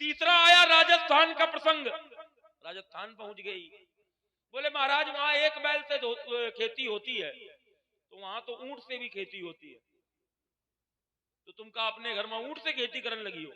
तीसरा आया राजस्थान का प्रसंग। राजस्थान पहुंच गई, बोले महाराज वहां एक बैल से खेती होती है, तो वहां तो ऊंट से भी खेती होती है, तो तुम का अपने घर में ऊंट से खेती करने लगी हो।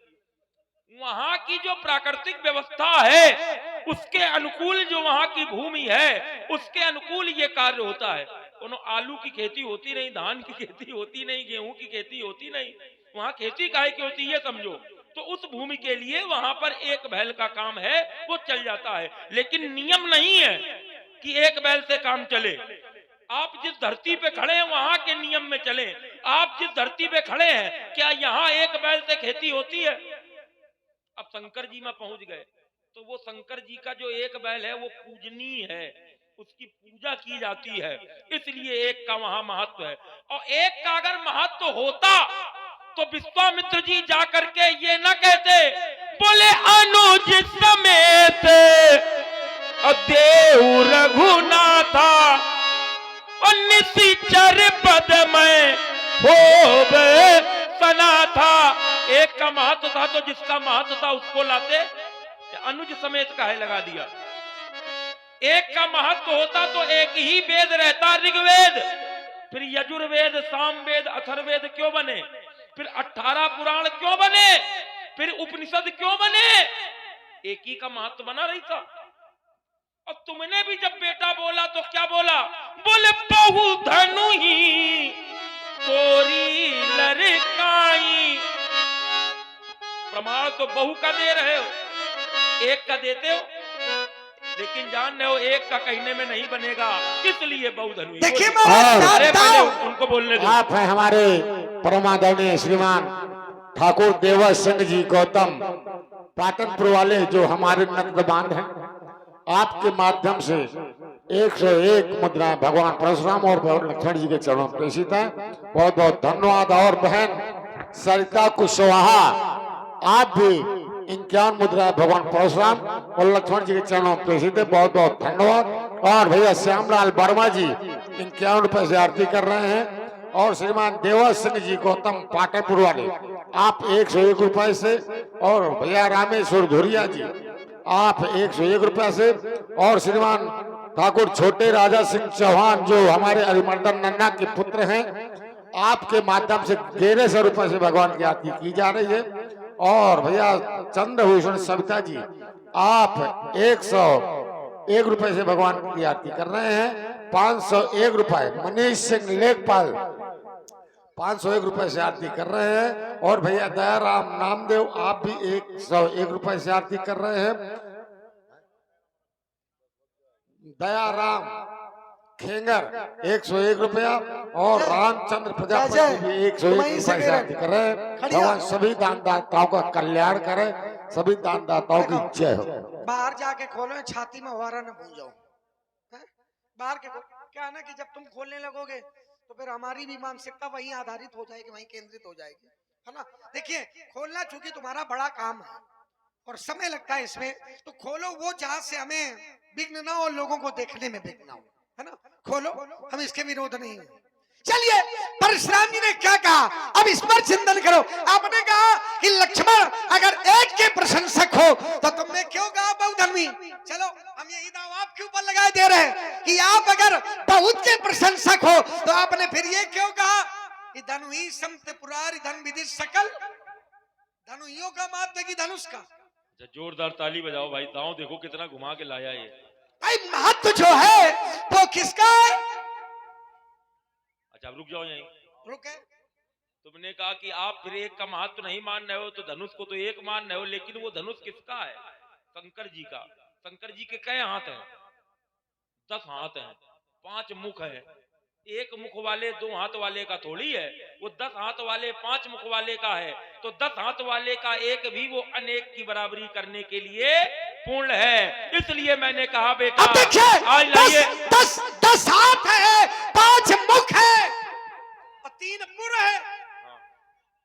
वहां की जो प्राकृतिक व्यवस्था है उसके अनुकूल, जो वहां की भूमि है उसके अनुकूल ये कार्य होता है। कोनो आलू की खेती होती नहीं, धान की खेती होती नहीं, गेहूं की खेती होती नहीं, वहां खेती काहे की होती है समझो। तो उस भूमि के लिए वहां पर एक बैल का काम है, वो चल जाता है। लेकिन नियम नहीं है कि एक बैल से काम चले। आप जिस धरती पे खड़े हैं वहां के नियम में चले। आप जिस धरती पे खड़े हैं क्या यहाँ एक बैल से खेती होती है? अब शंकर जी में पहुंच गए तो वो शंकर जी का जो एक बैल है वो पूजनीय है, उसकी पूजा की जाती है, इसलिए एक का वहां महत्व है। और एक का अगर महत्व होता तो विश्वामित्र जी जाकर के ये न कहते, बोले अनुज समेत देव रघुनाथा और निशिचर पद में होवे सना था। एक का महत्व था तो जिसका महत्व था उसको लाते, अनुज समेत का है लगा दिया। एक का महत्व होता तो एक ही वेद रहता, ऋग्वेद, फिर यजुर्वेद, सामवेद, अथर्ववेद क्यों बने, फिर 18 पुराण क्यों बने, फिर उपनिषद क्यों बने? एक ही का महत्व बना रही था। और तुमने भी जब बेटा बोला तो क्या बोला? बोले बहु धनु ही तोरी लड़काई। प्रमाण तो बहु का दे रहे हो, एक का देते हो, लेकिन जान रहे हो एक का कहने में नहीं बनेगा, इसलिए बहु धनु। देखिए पहले उनको बोलने दो। आप हैं हमारे परमादरणीय श्रीमान ठाकुर देवर सिंह जी गौतम पाटनपुर वाले, जो हमारे नंदबान हैं। आपके माध्यम से 101 मुद्राएं भगवान परशुराम और लक्ष्मण जी के चरणों में प्रेषित है। बहुत बहुत धन्यवाद। और बहन सरिता कुशवाहा, आप भी 51 मुद्राएं भगवान परशुराम और लक्ष्मण जी के चरणों में प्रेषित है, बहुत बहुत धन्यवाद। और भैया श्यामलाल वर्मा जी 51 रुपए से आरती कर रहे हैं। और श्रीमान देवर सिंह जी गौतम पाटनपुर वाले, आप 101 रुपए से। और भैया रामेश्वर धुरिया जी, आप 101 रुपए से। और श्रीमान ठाकुर छोटे राजा सिंह चौहान, जो हमारे अरिमर्दन नन्ना के पुत्र हैं, आपके माध्यम से 1100 रुपए से भगवान की आरती की जा रही है। और भैया चंद्रभूषण सविता जी, आप 101 रुपए से भगवान की आरती कर रहे हैं। 501 रुपए मनीष सिंह लेखपाल 501 रुपए से आरती कर रहे हैं। और भैया दयाराम नामदेव, आप भी 101 रुपए से आरती कर रहे हैं। दयाराम खेंगर 101 रुपया। और रामचंद्र प्रजापति भी 101 रुपए से आरती कर रहे हैं। भगवान सभी दानदाताओं का कल्याण करे, सभी दानदाताओं की जय हो। बाहर जाके खोलो, छाती में वारा न भूल जाओ। बाहर के क्या है ना कि जब तुम खोलने लगोगे तो फिर हमारी भी मानसिकता वहीं आधारित हो जाएगी, वहीं केंद्रित हो जाएगी, है ना। देखिए खोलना चूंकि तुम्हारा बड़ा काम है और समय लगता है इसमें, तो खोलो वो जहां से हमें विघ्न ना हो, लोगों को देखने में विघ्न हो, है ना। खोलो, हम इसके विरोध नहीं है। चलिए परशुराम जी ने क्या कहा, अब इस पर चिंतन करो। आपने कहा कि लक्ष्मण अगर एक के प्रशंसक हो तो तुमने क्यों कहा बहुधर्मी। चलो हम यही दाव आपके ऊपर लगाए दे रहे हैं कि आप अगर बहुत के प्रशंसक हो तो आपने फिर ये क्यों कहा कि धनु ही समते पुरारी धन विधि सकल। धनुइयों का महत्व की धनुष का। जोरदार ताली बजाओ भाई, दांव देखो कितना घुमा के लाया ये भाई। महत्व जो है वो किसका है? अच्छा रुक जाओ यहीं, रुके। तुमने कहा कि आप फिर एक का महत्व नहीं मान रहे हो तो धनुष को तो एक मान रहे हो, लेकिन वो धनुष किसका है? शंकर जी का। शंकर जी के कई हाथ हैं? 10 हाथ हैं, 5 मुख है। एक मुख वाले 2 हाथ वाले का थोड़ी है, वो 10 हाथ वाले 5 मुख वाले का है। तो 10 हाथ वाले का एक भी वो अनेक की बराबरी करने के लिए पूर्ण है। इसलिए मैंने कहा बेटा अब देखिए, आज लाइए। 10 हाथ है, 5 मुख है और 3 पुर है।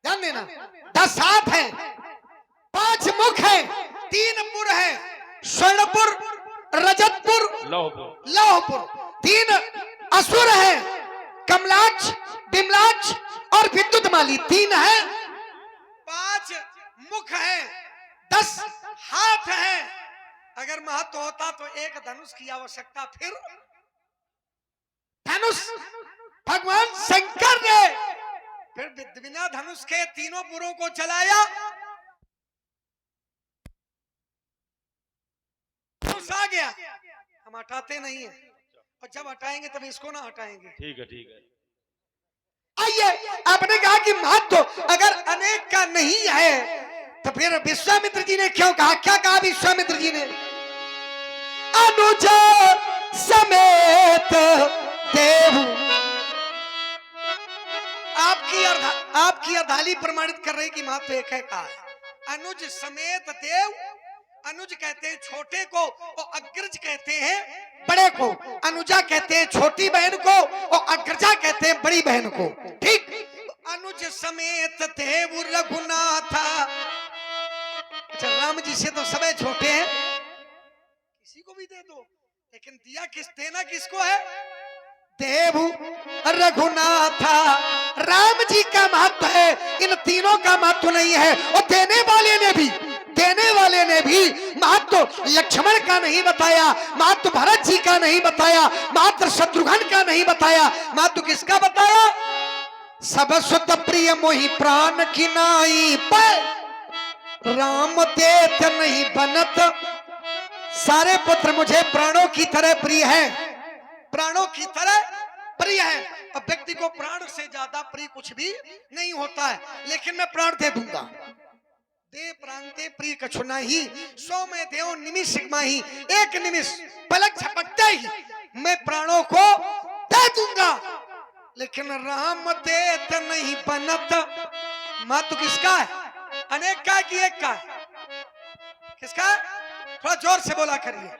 ध्यान देना, 10 हाथ है, 5 मुख है, 3 पुर है। स्वर्णपुर, रजतपुर, लौहपुर। 3 असुर है, कमलाक्ष, बिमलाक्ष और विद्युतमाली। 3 है, 5 मुख है, 10 हाथ है। अगर महत्व होता तो एक धनुष की आवश्यकता, फिर धनुष भगवान शंकर ने फिर बिना धनुष के तीनों पुरों को चलाया। धनुष आ गया, हम हटाते नहीं है, और जब हटाएंगे तब इसको ना हटाएंगे। ठीक है, ठीक है। आइए, आपने कहा कि महत्व अगर अनेक का नहीं है तो फिर विश्वामित्र जी ने क्यों कहा? क्या कहा विश्वामित्र जी ने? अनुज समेत देव। आपकी अर्धाली प्रमाणित कर रही कि महत्व एक है। कहा अनुज समेत देव। अनुज कहते हैं छोटे को और अग्रज कहते हैं बड़े को। अनुजा कहते हैं छोटी बहन को और अग्रजा कहते हैं बड़ी बहन को। ठीक, अनुज समेत देव रघुनाथ। अच्छा, राम जी से तो सबे छोटे हैं, किसी को भी दे दो, लेकिन दिया देना किसको है? देव रघुनाथ। राम जी का महत्व है, इन तीनों का महत्व नहीं है। और देने वाले ने भी महत्व लक्ष्मण का नहीं बताया, महत्व भरत जी का नहीं बताया, महत्व शत्रुघ्न का नहीं बताया। महत्व किसका बताया? सब सुत प्रिय मोहि प्राण की नाई, पर राम देत नहीं बनत। सारे पुत्र मुझे प्राणों की तरह प्रिय है, प्राणों की तरह प्रिय है। अब व्यक्ति को प्राण से ज्यादा प्रिय कुछ भी नहीं होता है, लेकिन मैं प्राण दे दूंगा। दे प्रांते प्रिय कछु नहीं, सो में देव निमिष माही। एक निमिष पलक झपकते ही मैं प्राणों को दे दूंगा, लेकिन राम देत नहीं बनत। महत्व किसका है? अनेक का कि एक का? किसका? थोड़ा जोर से बोला करिए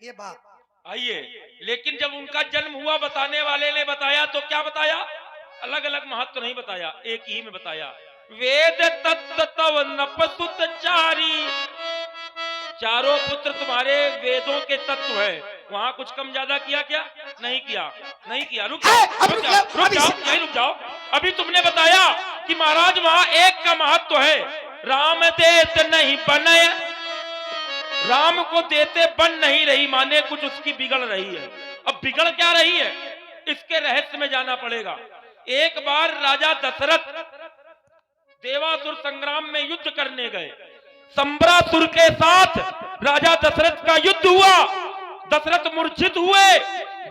ये बात। आइए, लेकिन जब उनका जन्म हुआ बताने वाले ने बताया तो क्या बताया? अलग अलग महत्व नहीं बताया, एक ही में बताया। वेद तत्व तव नपसुत चारी। चारों पुत्र तुम्हारे वेदों के तत्व है। वहां कुछ कम ज्यादा किया क्या? नहीं किया, नहीं किया। रुक जाओ। अभी तुमने बताया कि महाराज वहां एक का महत्व है, राम देत नहीं बने। राम को देते बन नहीं रही, माने कुछ उसकी बिगड़ रही है। अब बिगड़ क्या रही है, इसके रहस्य में जाना पड़ेगा। एक बार राजा दशरथ देवासुर संग्राम में युद्ध करने गए। संबरासुर के साथ राजा दशरथ का युद्ध हुआ। दशरथ मूर्छित हुए।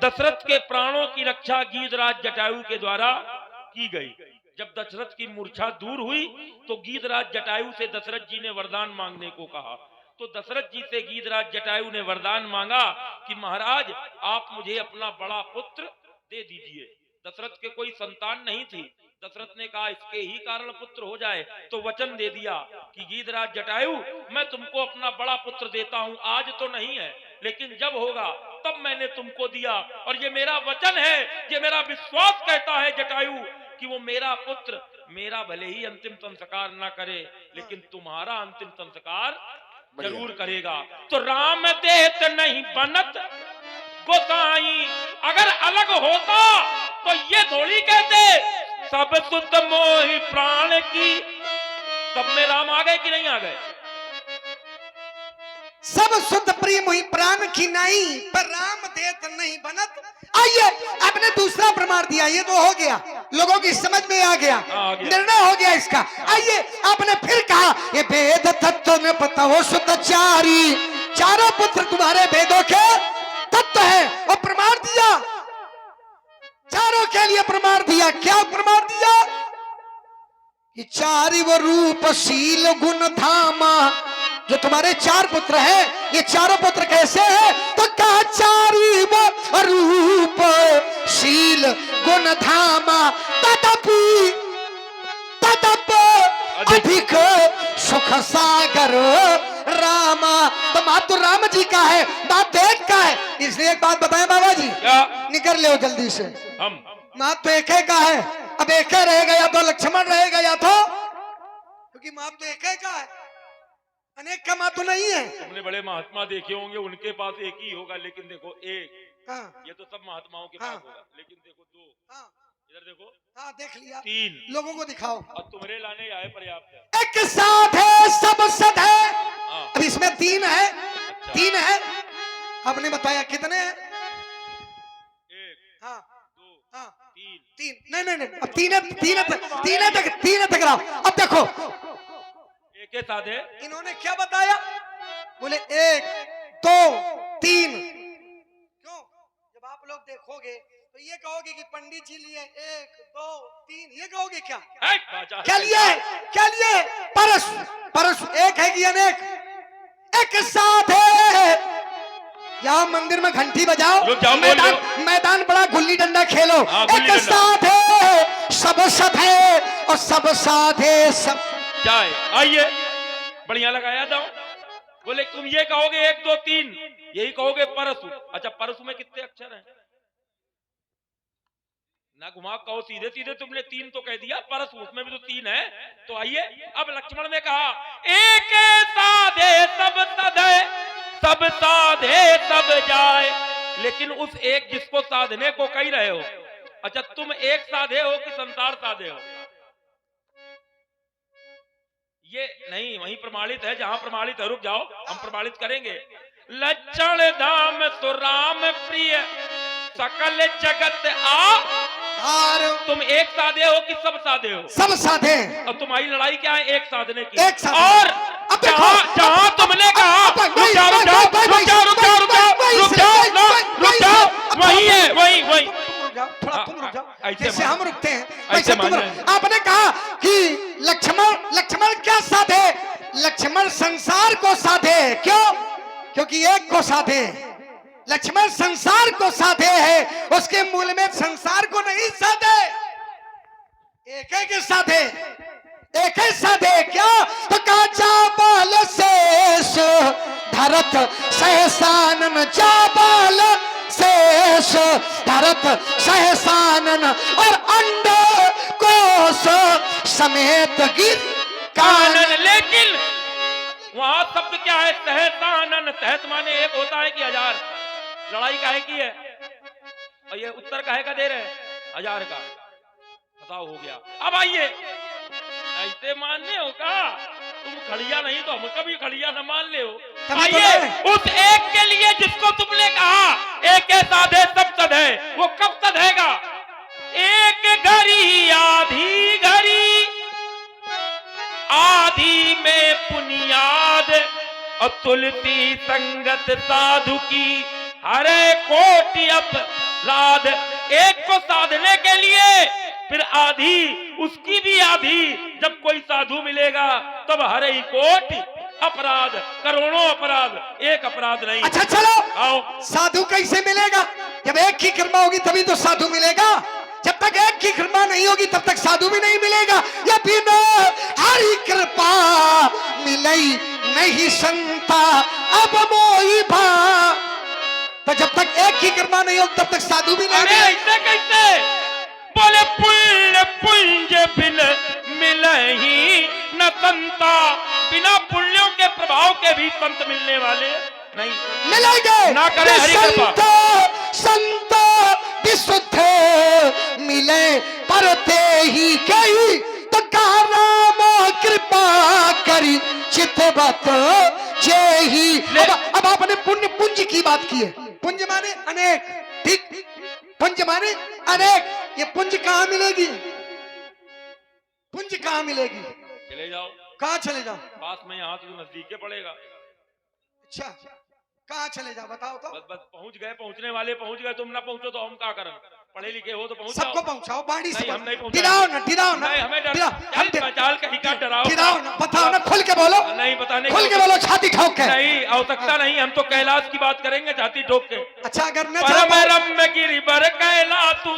दशरथ के प्राणों की रक्षा गीधराज जटायु के द्वारा की गई। जब दशरथ की मूर्छा दूर हुई तो गीधराज जटायु से दशरथ जी ने वरदान मांगने को कहा। तो दशरथ जी से गीधराज जटायु ने वरदान मांगा कि महाराज आप मुझे अपना बड़ा पुत्र दे दीजिए। दशरथ के कोई संतान नहीं थी। दशरथ ने कहा इसके ही कारण पुत्र हो जाए, तो वचन दे दिया कि गीधराज जटायु मैं तुमको अपना बड़ा पुत्र देता हूं। आज तो नहीं है, लेकिन जब होगा तब मैंने तुमको दिया। और ये मेरा वचन है, ये मेरा विश्वास कहता है जटायु कि वो मेरा पुत्र मेरा भले ही अंतिम संस्कार ना करे, लेकिन तुम्हारा अंतिम संस्कार जरूर करेगा। तो राम देत नहीं बनत गोसाई। अगर अलग होता तो ये थोड़ी कहते सब सुत मोहि प्राण की। सब में राम आ गए कि नहीं आ गए? सब सुत प्रिय मोहि प्राण की नाई, पर राम देत नहीं बनत। आइए, आपने दूसरा प्रमाण दिया, ये तो हो गया, लोगों की समझ में आ गया, निर्णय हो गया इसका। आइए, आपने फिर कहा ये वेद तत्व में बताओ सुतचारी। चारों पुत्र तुम्हारे वेदों के तत्व है, और प्रमाण दिया, चारों के लिए प्रमाण दिया। क्या प्रमाण दिया? कि चारिव रूप शील गुण धामा, जो तुम्हारे 4 पुत्र हैं, ये चारों पुत्र कैसे हैं? तो कहा चारी रूप शील गुण धामा तदपि अधिक सुख सागर रामा। तो मातु राम जी का है, मातु एक का है। इसलिए एक बात बताएं बाबा जी, क्या निकल ले जल्दी से। हम मातु एक का है, अब एक रहेगा या तो लक्ष्मण रहेगा या तो, क्योंकि मातु एक का है, अनेक का मातु नहीं है। तुमने बड़े महात्मा देखे होंगे, उनके पास एक ही होगा, लेकिन देखो एक, हाँ ये तो सब महात्माओं के हाँ। पास होगा, लेकिन देखो 2, हाँ इधर देखो हाँ, देख लिया, 3, लोगों को दिखाओ। और तुम्हारे लाने आए पर्याप्त है। एक साथ है सब सद है। हाँ। अब इसमें 3 है, अच्छा। 3 है। आपने बताया कितने हैं? 1, हाँ 2, हाँ 3, 3, नहीं नहीं नहीं, अब 3 तक रहा। अब देखो एक के साथ है। इन्होंने क्या बताया, बोले 1 2 3। क्यों? जब आप लोग देखोगे तो ये कहोगे कि पंडित जी लिए 1 2 3, ये कहोगे क्या? क्या लिए? क्या लिए? परस, परस एक है कि अनेक? एक साथ है। यहाँ मंदिर में घंटी बजाओ, रुक जाओ, मैदान बड़ा, गुल्ली डंडा खेलो। हाँ, एक साथ है सब सत है, और सब साथ है सब। क्या है? आइए, बढ़िया लगाया जाओ। बोले तुम ये कहोगे 1 2 3, यही कहोगे परसु। अच्छा, परसु में कितने अक्षर हैं? ना घुमा कहो, सीधे सीधे तुमने 3 तो कह दिया, परसु उसमें भी तो 3 है। तो आइए, अब लक्ष्मण ने कहा एक साधे सब सधे, सब साधे सब जाए। लेकिन उस एक जिसको साधने को कह रहे हो, अच्छा तुम एक साधे हो कि संसार साधे हो? ये नहीं, वहीं प्रमाणित है, जहां प्रमाणित है। रुक जाओ, हम प्रमाणित करेंगे। लक्षण धाम तो राम प्रिय, सकल जगत तुम एक साधे हो कि सब साधे हो? सब साधे। और तुम्हारी लड़ाई क्या है? एक साधने की। एक साधने। और जहां तुमने कहा वही है, वही वही। थोड़ा तुम रुक जाओ, ऐसे जैसे हम रुकते हैं ऐसे वैसे तुम। आपने कहा कि लक्ष्मण क्या साधे? लक्ष्मण संसार को साधे। क्यों? क्योंकि एक को साधे। लक्ष्मण संसार को साधे है, उसके मूल में संसार को नहीं साधे, एक के साधे, एक ही साधे। क्या? तो काचा बाल शेष धरत सहसानन, चाबाल शेष धरत सहसानन, और अंड कोश समेत गिर कानन। लेकिन वहां शब्द क्या है? सहसानन। सहस माने एक होता है कि 1000। लड़ाई काहे की है? और ये उत्तर काहे का दे रहे हैं? 1000 का। बताओ, हो गया। अब आइए, ऐसे मानने हो का? तुम खड़िया नहीं तो हम कभी खड़िया न मान ले हो। आइए, उस एक के लिए जिसको तुमने कहा एक साधे सब सधे, वो कब सधेगा? एक घड़ी आधी घड़ी, आधी में पुनियाद, और तुलसी संगत साधु की हरे कोटि अपराध। एक को साधने के लिए फिर आधी, उसकी भी आधी। जब कोई साधु मिलेगा तब हरे कोटि अपराध, करोड़ों अपराध, एक अपराध नहीं। अच्छा चलो, आओ। साधु कैसे मिलेगा? जब एक की कृपा होगी तभी तो साधु मिलेगा। जब तक एक की कृपा नहीं होगी तब तक साधु भी नहीं मिलेगा। या बिना हरि कृपा मिलई नहीं संता अब मोई भा। तो जब तक एक की कृपा नहीं होगी तब तक साधु भी नहीं अरे मिलेगा। ऐसे कैसे? बोले पुण्य पुंज बिन मिलही न संता। बिना पुण्यों के प्रभाव के भी संत मिलने वाले नहीं मिलेंगे। ना करे हरि कृपा। संत विशुद्ध मिले परते ही कही, तो राम कृपा करी चितवत जय ही। अब आपने पुण्य पुंज की बात की है। पुंज माने अनेक, ठीक? पुंज माने अनेक। ये पुंज कहाँ मिलेगी? पुंज कहाँ मिलेगी? चले जाओ। कहाँ चले जाओ? पास में, यहाँ तो नजदीक पड़ेगा। अच्छा, कहाँ चले जाओ बताओ तो। बस बस पहुंच गए, पहुंचने वाले पहुंच गए। तुम ना पहुंचो तो हम क्या करें? पढ़े लिखे हो तो पहुंच जाओ। सबको पहुंचाओ बाड़ी से। नहीं, हम नहीं पहुंचाएंगे। डराओ ना, डराओ ना, नहीं, हमें डराओ चाल कहीं का डराओ। डराओ ना, बताओ ना, खुल के बोलो। नहीं बताने खुल के बोलो, छाती छाती ठोक के। नहीं, आवश्यकता नहीं, हम तो कैलाश की बात करेंगे छाती ठोक के। अच्छा अगर न परम चाहो रम्य गिरिवर कैलातू,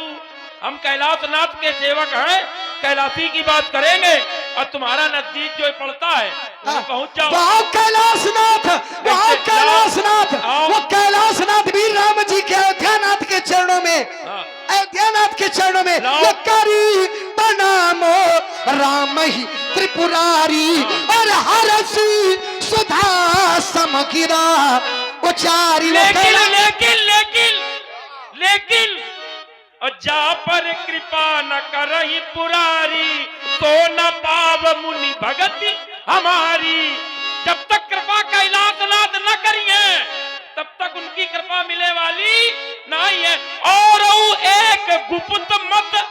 हम कैलाशनाथ के सेवक हैं, कैलाशी की बात करेंगे और तुम्हारा नजदीक जो पड़ता है वहाँ पहुंच जाओ। वहाँ कैलाशनाथ, वहाँ कैलाशनाथ, वो कैलाशनाथ भी राम जी के अयोध्यानाथ के चरणों में, अयोध्यानाथ के चरणों में करी प्रणामो राम ही त्रिपुरारी और हरसी सुधा समगिरा उचारी। लेकिन लेकिन लेकिन लेकिन और जा पर कृपा न करही पुरारी, तो न पाव मुनि भगति हमारी। जब तक कृपा कैलाशनाथ न करिए तब तक उनकी कृपा मिले वाली नहीं है। और एक गुप्त मत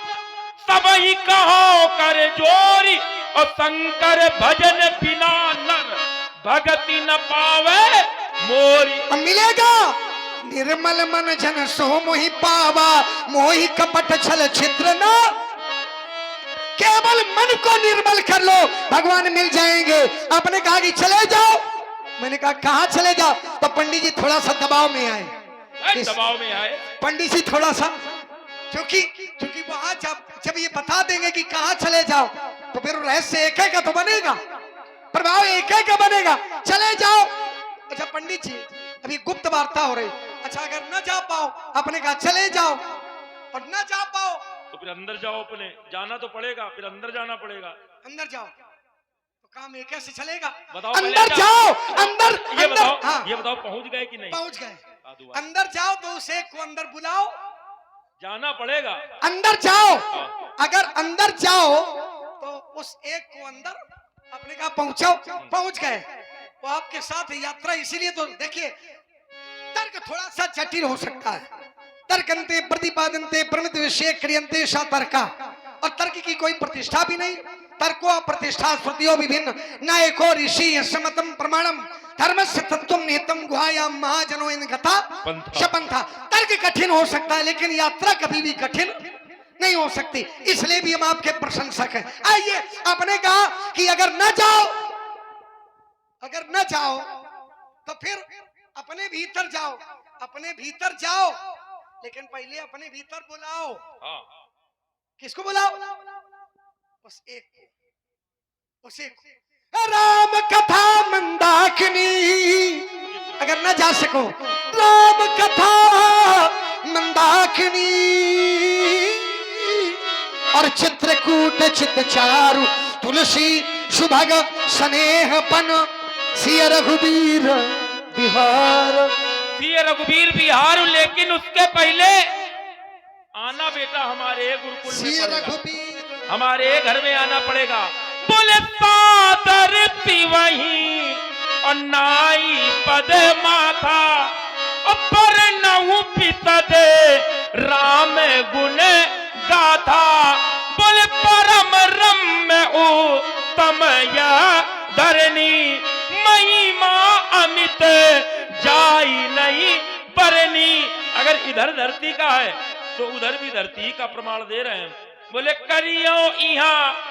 सब ही कहो कर जोरी, और शंकर भजन बिना नर भगति न पावे मोरी। मिलेगा निर्मल मन जन सो मोहि पावा, मोहि कपट छल छिद्र न। केवल मन को निर्मल कर लो, भगवान मिल जाएंगे। आपने कहा कि चले जाओ, मैंने कहा कहाँ चले जाओ? तो पंडित जी थोड़ा सा दबाव में आए। दबाव में आए पंडित जी थोड़ा सा, क्योंकि वहां जब ये बता देंगे कि कहाँ चले जाओ तो फिर रहस्य एक का तो बनेगा, प्रभाव एक का बनेगा। चले जाओ। अच्छा पंडित जी अभी गुप्त वार्ता हो रही। अच्छा अगर न जा पाओ, आपने कहा चले जाओ और न जा पाओ तो फिर अंदर जाओ, अपने जाना तो पड़ेगा, फिर अंदर जाना पड़ेगा। अंदर जाओ तो काम एक कैसे चलेगा? बताओ अंदर जाओ, अंदर ये अंदर, बताओ, हाँ, ये बताओ पहुंच गए कि नहीं? पहुंच गए। अंदर जाओ तो उस एक को अंदर बुलाओ, जाना पड़ेगा। अंदर जाओ। अगर अंदर जाओ तो उस एक को अंदर, अपने कहा पहुंचाओ, पहुंच गए। वो आपके साथ यात्रा, इसीलिए तो देखिए तर्क थोड़ा सा जटिल हो सकता है। तर्कंते प्रतिपादनते प्रमित विषय क्रियंते सा तर्का, और तर्क की कोई प्रतिष्ठा भी नहीं। तर्को प्रतिष्ठा श्रुतियों विभिन्न न एको ऋषि समतम प्रमाणम धर्मस्य तत्वम निहितम गुहायाम महाजनो इन गता शपंथा। तर्क कठिन हो सकता है लेकिन यात्रा कभी भी कठिन नहीं हो सकती, इसलिए भी हम आपके प्रशंसक हैं। आइए, आपने कहा कि अगर न जाओ, अगर न जाओ तो फिर अपने भीतर जाओ, अपने भीतर जाओ, लेकिन पहले अपने भीतर बुलाओ। किसको बुलाओ? उस एक को, उस एक को। राम कथा मंदाकिनी, अगर न जा सको, राम कथा मंदाकिनी और चित्रकूट चित चारु तुलसी सुभग स्नेह पन सिय रघुबीर बिहार। सिय रघुबीर बिहार, लेकिन उसके पहले आना बेटा हमारे गुरुकुल में पड़ेगा, हमारे घर में आना पड़ेगा। बोले सादर वही और नाई पद माथा, पर नहु पितदे राम गुण गाथा। बोले परम रम्य उत्तम धरनी, महिमा अमित जाई नहीं बरनी। अगर इधर धरती का है तो उधर भी धरती का प्रमाण दे रहे हैं। बोले करियो यहाँ